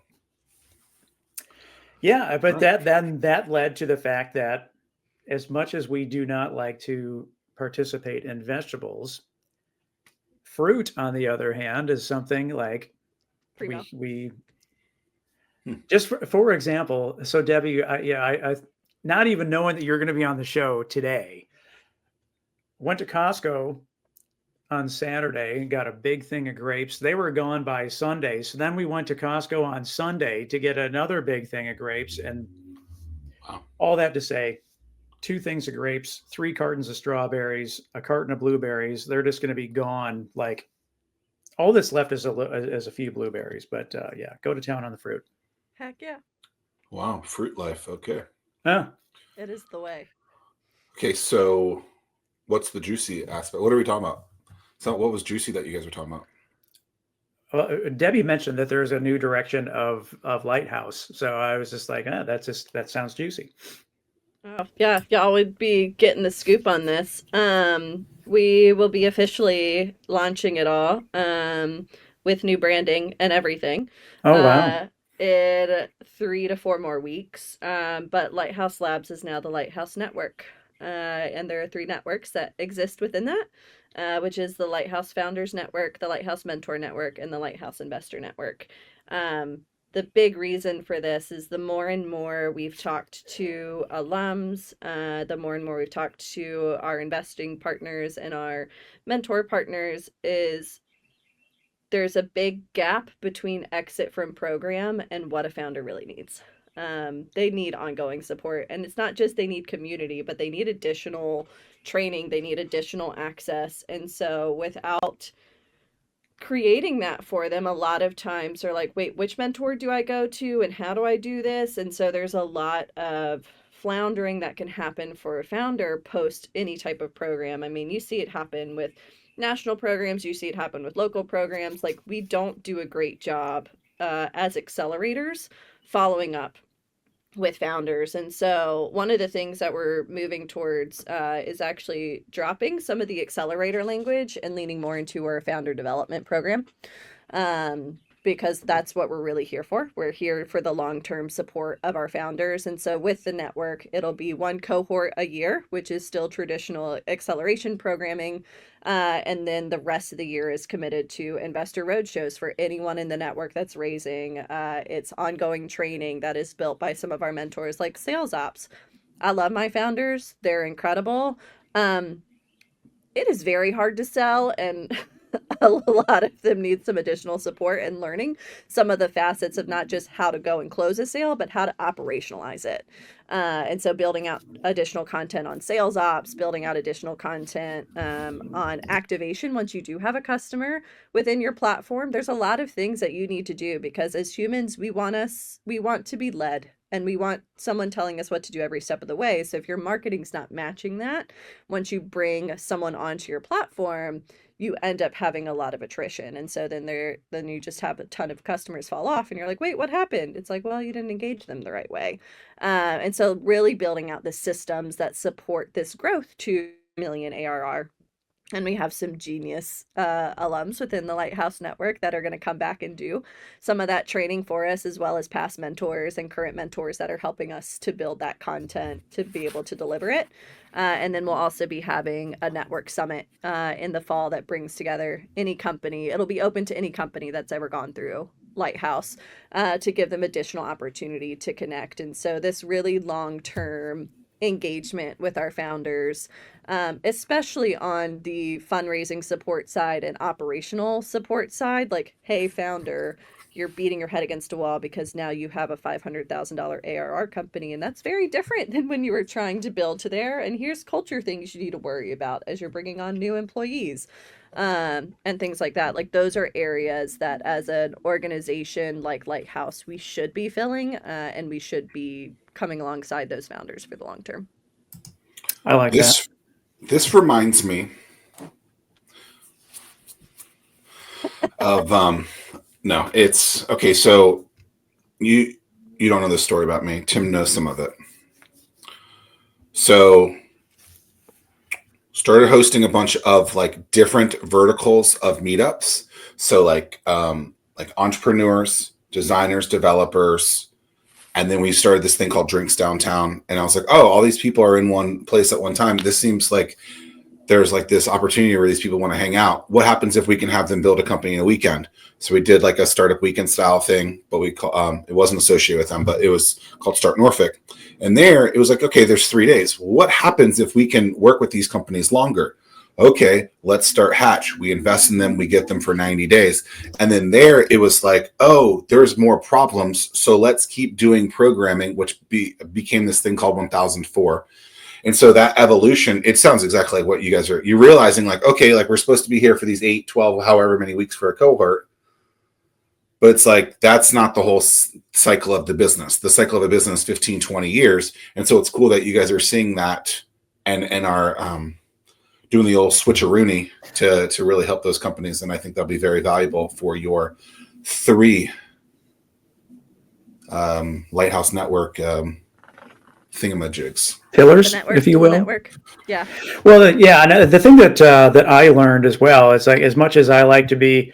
Yeah, but that led to the fact that as much as we do not like to participate in vegetables, fruit, on the other hand, is something like Primo. we just for example. So Debbie, I not even knowing that you're going to be on the show today, went to Costco on Saturday and got a big thing of grapes. They were gone by Sunday. So then we went to Costco on Sunday to get another big thing of grapes. And Wow. all that to say, 2 things of grapes, 3 cartons of strawberries, a carton of blueberries. They're just going to be gone. Like all that's left is a few blueberries. But yeah, go to town on the fruit. Heck yeah. Wow. Fruit life. Okay. Oh, It is the way. Okay. So what's the juicy aspect? What are we talking about? So what was juicy that you guys were talking about? well, Debbie mentioned that there's a new direction of Lighthouse. So I was just like, that sounds juicy. Oh, yeah, y'all would be getting the scoop on this. We will be officially launching it all with new branding and everything. Oh, wow. In 3 to 4 more weeks. But Lighthouse Labs is now the Lighthouse Network. And there are 3 networks that exist within that, which is the Lighthouse Founders Network, the Lighthouse Mentor Network, and the Lighthouse Investor Network. The big reason for this is the more and more we've talked to alums, the more and more we've talked to our investing partners and our mentor partners, is there's a big gap between exit from program and what a founder really needs. They need ongoing support, and it's not just they need community, but they need additional training, they need additional access. And so without creating that for them, a lot of times they're like, wait, which mentor do I go to and how do I do this? And so there's a lot of floundering that can happen for a founder post any type of program. I mean, you see it happen with national programs, you see it happen with local programs. Like, we don't do a great job as accelerators following up with founders. And so one of the things that we're moving towards is actually dropping some of the accelerator language and leaning more into our founder development program, because that's what we're really here for. We're here for the long-term support of our founders. And so with the network, it'll be 1 cohort a year, which is still traditional acceleration programming. And then the rest of the year is committed to investor roadshows for anyone in the network that's raising. It's ongoing training that is built by some of our mentors, like sales ops. I love my founders. They're incredible. It is very hard to sell, and a lot of them need some additional support and learning some of the facets of not just how to go and close a sale, but how to operationalize it. And so building out additional content on sales ops, building out additional content on activation once you do have a customer within your platform. There's a lot of things that you need to do because as humans, we want to be led and we want someone telling us what to do every step of the way. So if your marketing's not matching that, once you bring someone onto your platform, you end up having a lot of attrition. And so then you just have a ton of customers fall off and you're like, wait, what happened? It's like, well, you didn't engage them the right way. And so really building out the systems that support this growth to million ARR. And we have some genius alums within the Lighthouse Network that are going to come back and do some of that training for us, as well as past mentors and current mentors that are helping us to build that content to be able to deliver it. And then we'll also be having a network summit in the fall that brings together any company. It'll be open to any company that's ever gone through Lighthouse to give them additional opportunity to connect. And so this really long-term engagement with our founders, especially on the fundraising support side and operational support side, like, hey, founder, you're beating your head against a wall because now you have a $500,000 ARR company, and that's very different than when you were trying to build to there. And here's culture things you need to worry about as you're bringing on new employees, and things like that. Like those are areas that, as an organization like Lighthouse, we should be filling, and we should be coming alongside those founders for the long term. I like that. This reminds me of no, it's okay. So you don't know this story about me. Tim knows some of it. So started hosting a bunch of like different verticals of meetups. So like entrepreneurs, designers, developers, and then we started this thing called Drinks Downtown. And I was like, oh, all these people are in one place at one time. This seems like there's like this opportunity where these people want to hang out. What happens if we can have them build a company in a weekend? So we did like a startup weekend style thing, but we it wasn't associated with them, but it was called Start Norfolk. And there it was like, okay, there's 3 days. What happens if we can work with these companies longer? Okay, let's start Hatch. We invest in them. We get them for 90 days. And then there it was like, oh, there's more problems. So let's keep doing programming, which became this thing called 1004. And so that evolution, it sounds exactly like what you guys are, you're realizing like, okay, like we're supposed to be here for these 8, 12, however many weeks for a cohort. But it's like, that's not the whole cycle of the business. The cycle of the business, 15, 20 years. And so it's cool that you guys are seeing that and are doing the old switcheroony to really help those companies. And I think that'll be very valuable for your 3 Lighthouse Network thingamajigs. Pillars, if you will. Network. Yeah. Well, yeah. And the thing that I learned as well is like, as much as I like to be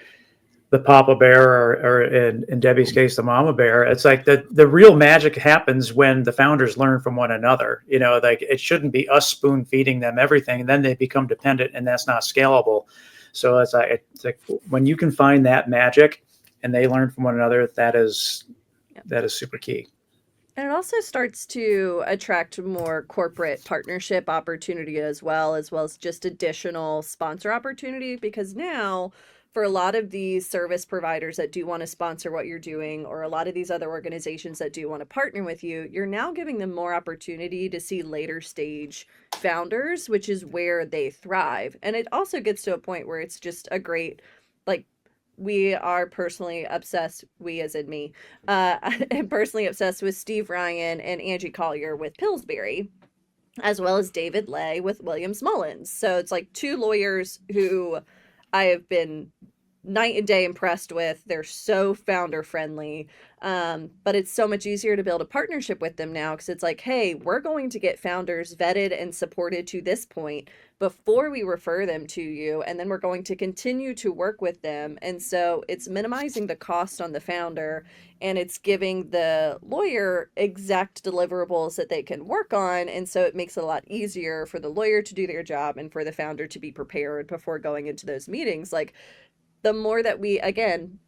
the Papa Bear or in Debbie's case, the Mama Bear, it's like the real magic happens when the founders learn from one another. You know, like it shouldn't be us spoon feeding them everything, and then they become dependent, and that's not scalable. So it's like when you can find that magic and they learn from one another, that is super key. And it also starts to attract more corporate partnership opportunity as well as just additional sponsor opportunity, because now for a lot of these service providers that do want to sponsor what you're doing, or a lot of these other organizations that do want to partner with you, you're now giving them more opportunity to see later stage founders, which is where they thrive. And it also gets to a point where it's just a great, like, we are personally obsessed, we as in me, am personally obsessed with Steve Ryan and Angie Collier with Pillsbury, as well as David Lay with Williams Mullins. So it's like 2 lawyers who I have been night and day impressed with. They're so founder friendly, but it's so much easier to build a partnership with them now, because it's like, hey, we're going to get founders vetted and supported to this point before we refer them to you, and then we're going to continue to work with them. And so it's minimizing the cost on the founder, and it's giving the lawyer exact deliverables that they can work on. And so it makes it a lot easier for the lawyer to do their job and for the founder to be prepared before going into those meetings. Like, the more that we, again,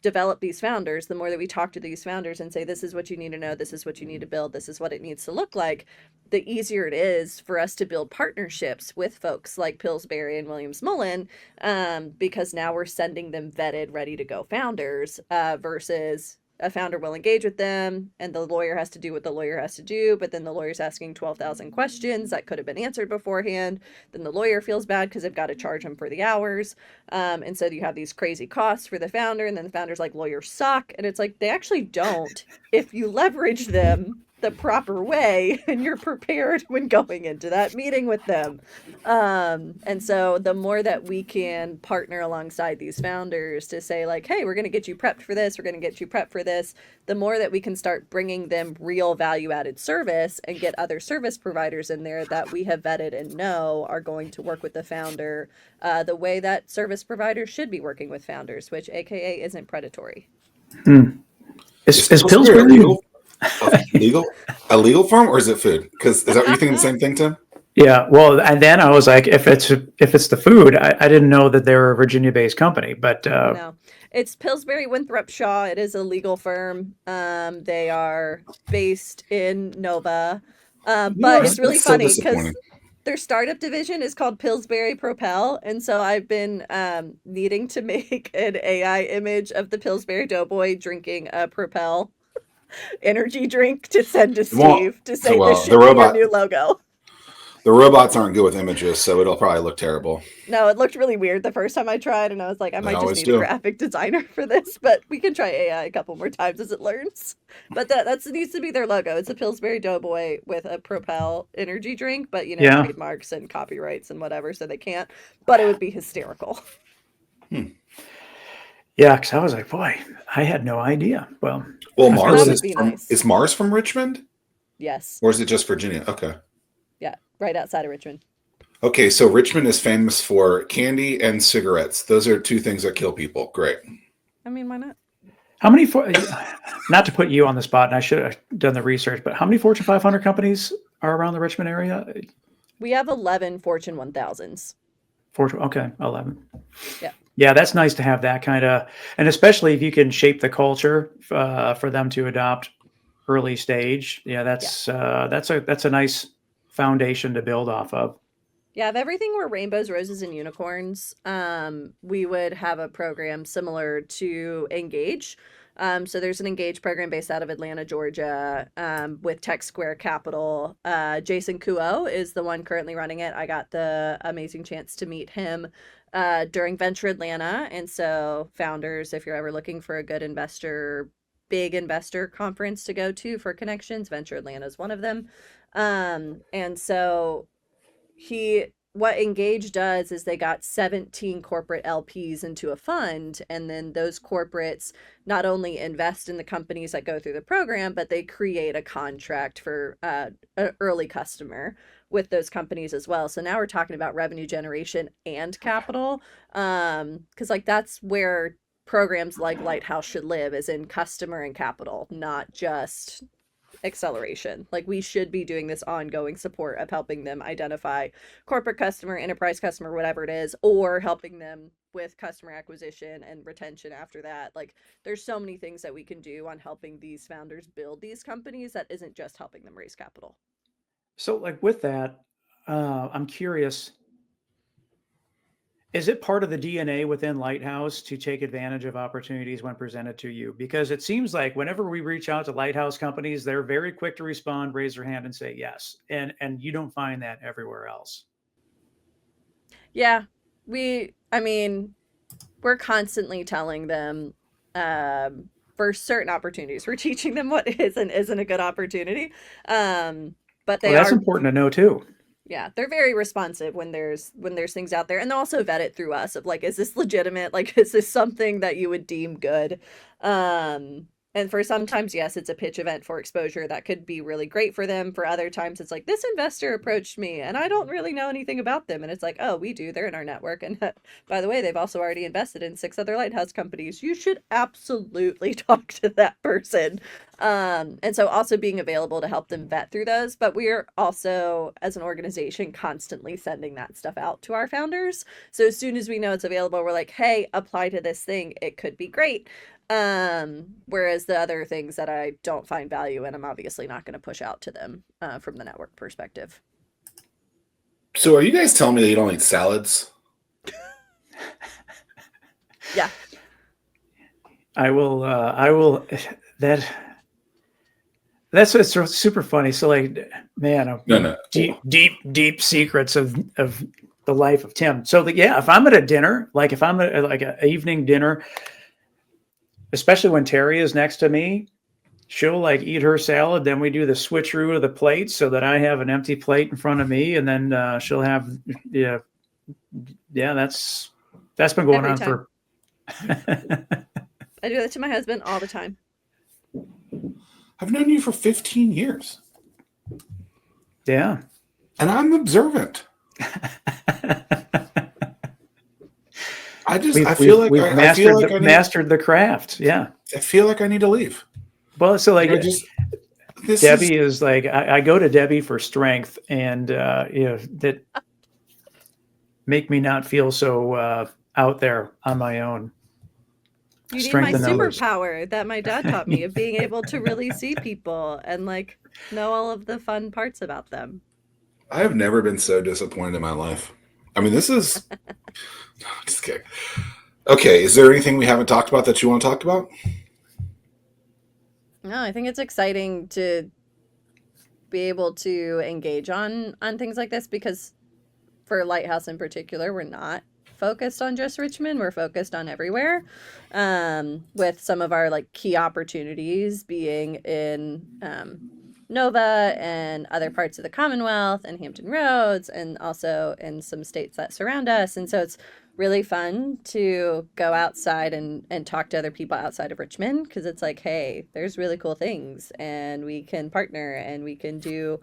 develop these founders, the more that we talk to these founders and say, this is what you need to know, this is what you need to build, this is what it needs to look like, the easier it is for us to build partnerships with folks like Pillsbury and Williams Mullen, because now we're sending them vetted, ready to go founders, versus a founder will engage with them and the lawyer has to do what the lawyer has to do, but then the lawyer's asking 12,000 questions that could have been answered beforehand. Then the lawyer feels bad because they've got to charge them for the hours. And so you have these crazy costs for the founder, and then the founder's like, lawyers suck. And it's like, they actually don't if you leverage them the proper way and you're prepared when going into that meeting with them. And so the more that we can partner alongside these founders to say like, hey, we're going to get you prepped for this, we're going to get you prepped for this, the more that we can start bringing them real value added service and get other service providers in there that we have vetted and know are going to work with the founder the way that service providers should be working with founders, which AKA isn't predatory. Is Pillsbury legal? A legal firm, or is it food? Because is that you thinking the same thing, Tim? Yeah, well, and then I was like, if it's the food, I didn't know that they're a Virginia-based company, but no, it's Pillsbury Winthrop Shaw. It is a legal firm. They are based in Nova, but it's really funny because their startup division is called Pillsbury Propel, and so I've been needing to make an AI image of the Pillsbury Doughboy drinking a Propel energy drink to send to Steve to say this should be your new logo. The robots aren't good with images, so it'll probably look terrible. No, it looked really weird the first time I tried, and I was like, I might just need a graphic designer for this, but we can try AI a couple more times as it learns. But that needs to be their logo. It's a Pillsbury Doughboy with a Propel energy drink, but trademarks and copyrights and whatever, so they can't. But it would be hysterical. Yeah, because I was like, boy, I had no idea. Well, Mars is Mars from Richmond? Yes. Or is it just Virginia? Okay. Yeah, right outside of Richmond. Okay, so Richmond is famous for candy and cigarettes. Those are two things that kill people. Great. I mean, why not? How many, not to put you on the spot, and I should have done the research, but how many Fortune 500 companies are around the Richmond area? We have 11 Fortune 1000s. Okay, 11. Yeah. Yeah, that's nice to have that kind of, and especially if you can shape the culture for them to adopt early stage. Yeah, that's a nice foundation to build off of. Yeah, if everything were rainbows, roses, and unicorns, we would have a program similar to Engage. So there's an Engage program based out of Atlanta, Georgia, with Tech Square Capital. Jason Kuo is the one currently running it. I got the amazing chance to meet him during Venture Atlanta. And so founders, if you're ever looking for a good big investor conference to go to for connections, Venture Atlanta is one of them. And so what Engage does is they got 17 corporate LPs into a fund, and then those corporates not only invest in the companies that go through the program, but they create a contract for an early customer with those companies as well. So now we're talking about revenue generation and capital, because that's where programs like Lighthouse should live, is in customer and capital, not just acceleration. We should be doing this ongoing support of helping them identify corporate customer, enterprise customer, whatever it is, or helping them with customer acquisition and retention after that. There's so many things that we can do on helping these founders build these companies that isn't just helping them raise capital. So with that, I'm curious, is it part of the DNA within Lighthouse to take advantage of opportunities when presented to you? Because it seems like whenever we reach out to Lighthouse companies, they're very quick to respond, raise their hand, and say yes. And you don't find that everywhere else. Yeah, we're constantly telling them for certain opportunities, we're teaching them what is and isn't a good opportunity. But that's important to know too. Yeah, they're very responsive when there's things out there, and they'll also vet it through us of is this legitimate? Is this something that you would deem good? And for sometimes, yes, it's a pitch event for exposure that could be really great for them. For other times, it's this investor approached me and I don't really know anything about them. And it's oh, we do. They're in our network. And by the way, they've also already invested in 6 other Lighthouse companies. You should absolutely talk to that person. And so also being available to help them vet through those. But we're also, as an organization, constantly sending that stuff out to our founders. So as soon as we know it's available, we're like, hey, apply to this thing. It could be great. Whereas the other things that I don't find value in, I'm obviously not going to push out to them from the network perspective. So are you guys telling me that you don't eat salads? Yeah. I will that's what's super funny. So like, man, No. deep secrets of the life of Tim. So yeah, if I'm at a dinner, like if I'm at like an evening dinner, especially when Terry is next to me, she'll like eat her salad. Then we do the switcheroo of the plates so that I have an empty plate in front of me, and then she'll have yeah. That's been going Every on time. for. I do that to my husband all the time. I've known you for 15 years. Yeah. And I'm observant. I feel like we've mastered the craft. Yeah. I feel like I need to leave. Well, so like Debbie is like, I go to Debbie for strength and, that make me not feel so out there on my own. You need my superpower that my dad taught me of being able to really see people and like know all of the fun parts about them. I have never been so disappointed in my life. I mean, this is just kidding. Okay, is there anything we haven't talked about that you want to talk about? No, I think it's exciting to be able to engage on things like this because for Lighthouse in particular, we're not focused on just Richmond. We're focused on everywhere, with some of our like key opportunities being in Nova and other parts of the Commonwealth and Hampton Roads, and also in some states that surround us. And so it's really fun to go outside and talk to other people outside of Richmond because it's like, hey, there's really cool things and we can partner and we can do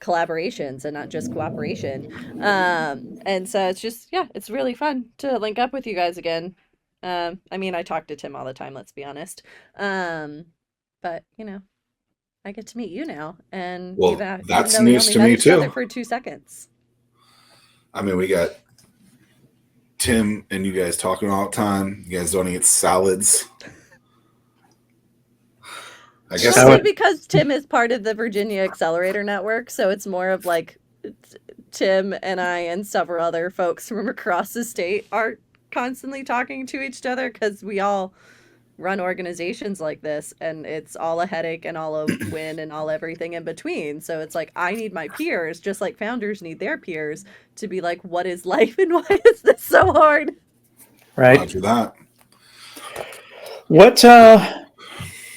collaborations and not just cooperation. And so it's just, yeah, it's really fun to link up with you guys again. I mean, I talk to Tim all the time, let's be honest. But you know, I get to meet you now, and well, that's news to me too. For 2 seconds. I mean, we got Tim and you guys talking all the time. You guys don't eat salads. I guess mostly because Tim is part of the Virginia Accelerator Network, so it's more of like Tim and I and several other folks from across the state are constantly talking to each other because we all run organizations like this, and it's all a headache and all a win and all everything in between. So it's like I need my peers, just like founders need their peers, to be like, what is life and why is this so hard? Right. After that, what?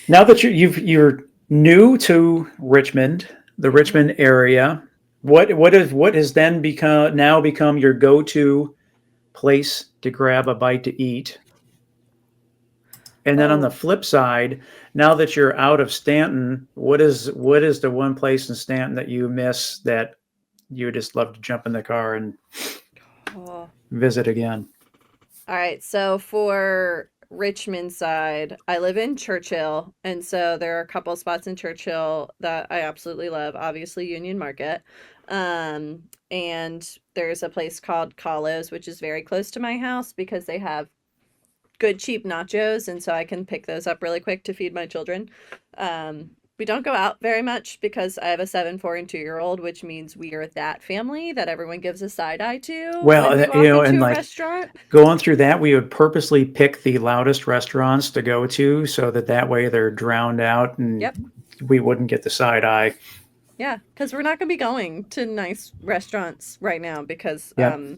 Now that you're new to Richmond, the Richmond area, what has then become your go-to place to grab a bite to eat? And then on the flip side, now that you're out of Staunton, what is the one place in Staunton that you miss that you would just love to jump in the car and visit again? All right, so for Richmond side, I live in Churchill, and so there are a couple spots in Churchill that I absolutely love. Obviously, Union Market, and there's a place called Carlos, which is very close to my house because they have good cheap nachos, and so I can pick those up really quick to feed my children. We don't go out very much because I have a 7, 4, and 2-year-old, which means we are that family that everyone gives a side eye to. Well, and like restaurant. Going through that, we would purposely pick the loudest restaurants to go to so that way they're drowned out and we wouldn't get the side eye. Yeah, because we're not going to be going to nice restaurants right now because I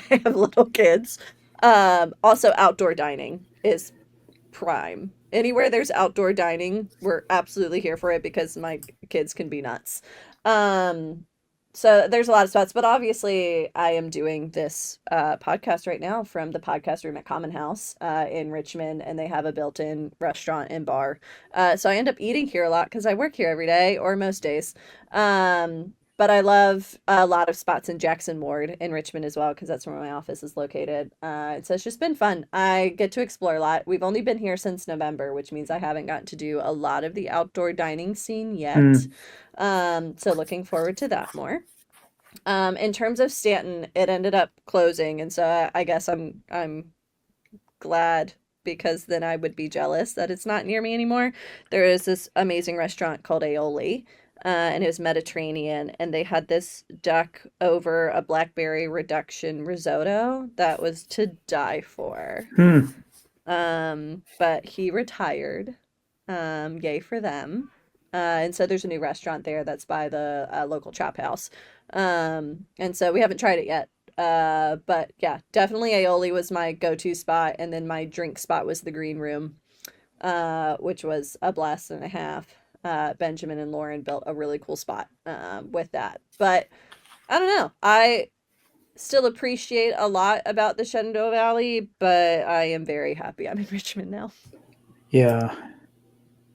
have little kids. Also, outdoor dining is prime. Anywhere there's outdoor dining, we're absolutely here for it because my kids can be nuts. So there's a lot of spots, but obviously I am doing this podcast right now from the podcast room at Common House in Richmond, and they have a built-in restaurant and bar. So I end up eating here a lot because I work here every day or most days. But but I love a lot of spots in Jackson Ward in Richmond as well, because that's where my office is located. So it's just been fun. I get to explore a lot. We've only been here since November, which means I haven't gotten to do a lot of the outdoor dining scene yet. So looking forward to that more. In terms of Stanton, it ended up closing, and so I guess I'm glad, because then I would be jealous that it's not near me anymore. There is this amazing restaurant called Aioli, and it was Mediterranean, and they had this duck over a blackberry reduction risotto that was to die for. But he retired. Yay for them. And so there's a new restaurant there that's by the local chop house. And so we haven't tried it yet. But yeah, definitely Aioli was my go-to spot, and then my drink spot was the Green Room, which was a blast and a half. Benjamin and Lauren built a really cool spot with that. But I don't know. I still appreciate a lot about the Shenandoah Valley, but I am very happy I'm in Richmond now. Yeah.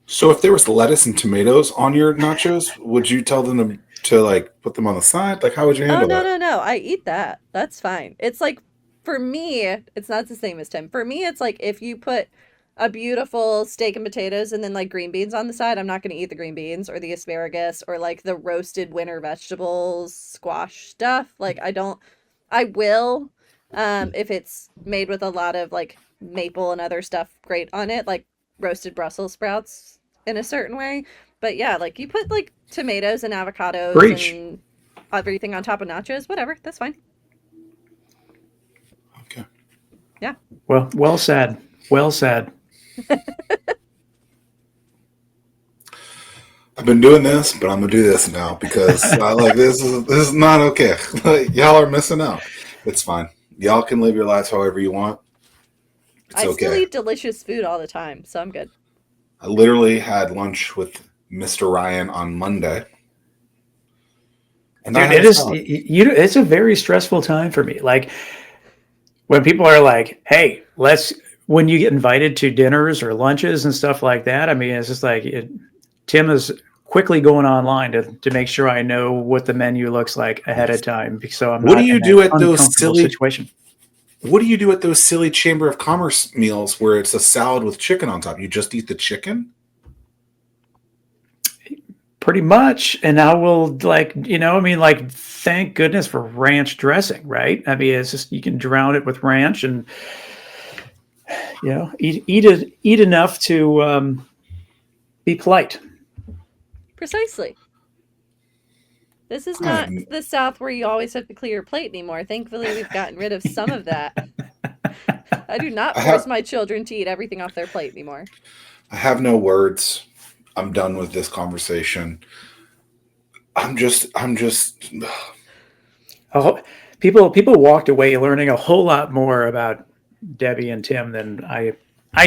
So if there was lettuce and tomatoes on your nachos, would you tell them to like put them on the side? Like, how would you handle that? No. I eat that. That's fine. It's like, for me, it's not the same as Tim. For me, it's like if you put a beautiful steak and potatoes and then like green beans on the side, I'm not going to eat the green beans or the asparagus or like the roasted winter vegetables, squash stuff. Like I will, if it's made with a lot of like maple and other stuff great on it, like roasted Brussels sprouts in a certain way. But yeah, like you put like tomatoes and avocados Preach. and everything on top of nachos, whatever, that's fine. Okay. Yeah. Well said. Well said. I've been doing this, but I'm gonna do this now because I like this is not okay. Like, y'all are missing out. It's fine. Y'all can live your lives however you want. It's I okay. still eat delicious food all the time, so I'm good. I literally had lunch with Mr. Ryan on Monday. And Dude, it's a very stressful time for me. Like when people are like, "Hey, when you get invited to dinners or lunches and stuff like that." I mean, it's just like Tim is quickly going online to make sure I know what the menu looks like ahead of time, so I'm not in an uncomfortable situation. What do you do at those silly Chamber of Commerce meals where it's a salad with chicken on top? You just eat the chicken? Pretty much. And I will thank goodness for ranch dressing, right? I mean, it's just, you can drown it with ranch and, eat enough to be polite. Precisely. This is not the South where you always have to clear your plate anymore. Thankfully, we've gotten rid of some of that. I do not force my children to eat everything off their plate anymore. I have no words. I'm done with this conversation. I'm just. Oh, people walked away learning a whole lot more about Debbie and Tim than I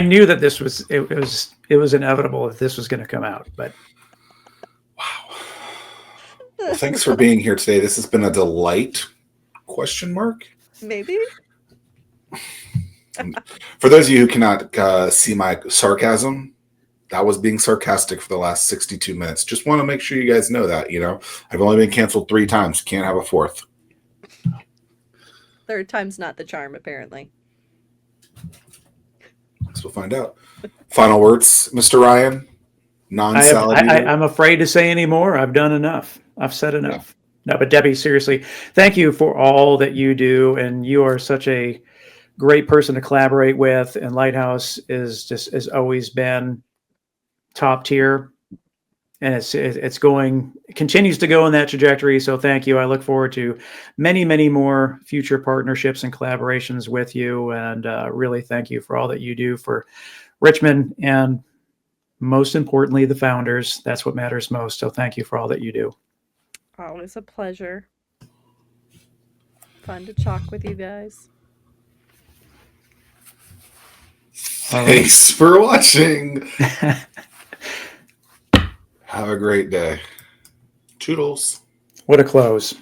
knew that it was inevitable that this was going to come out, but. Wow. Well, thanks for being here today. This has been a delight, ? Maybe. For those of you who cannot see my sarcasm, that was being sarcastic for the last 62 minutes. Just want to make sure you guys know that, I've only been canceled 3 times. Can't have a 4th. 3rd time's not the charm, apparently. Guess we'll find out. Final words, Mr. Ryan? Non-salad eater? I'm afraid to say any more. I've done enough. I've said enough. Yeah. No, but Debbie, seriously, thank you for all that you do. And you are such a great person to collaborate with. And Lighthouse has always been top tier. And it continues to go in that trajectory. So thank you. I look forward to many, many more future partnerships and collaborations with you. And really thank you for all that you do for Richmond and most importantly, the founders. That's what matters most. So thank you for all that you do. Always a pleasure. Fun to talk with you guys. Thanks for watching. Have a great day. Toodles. What a close.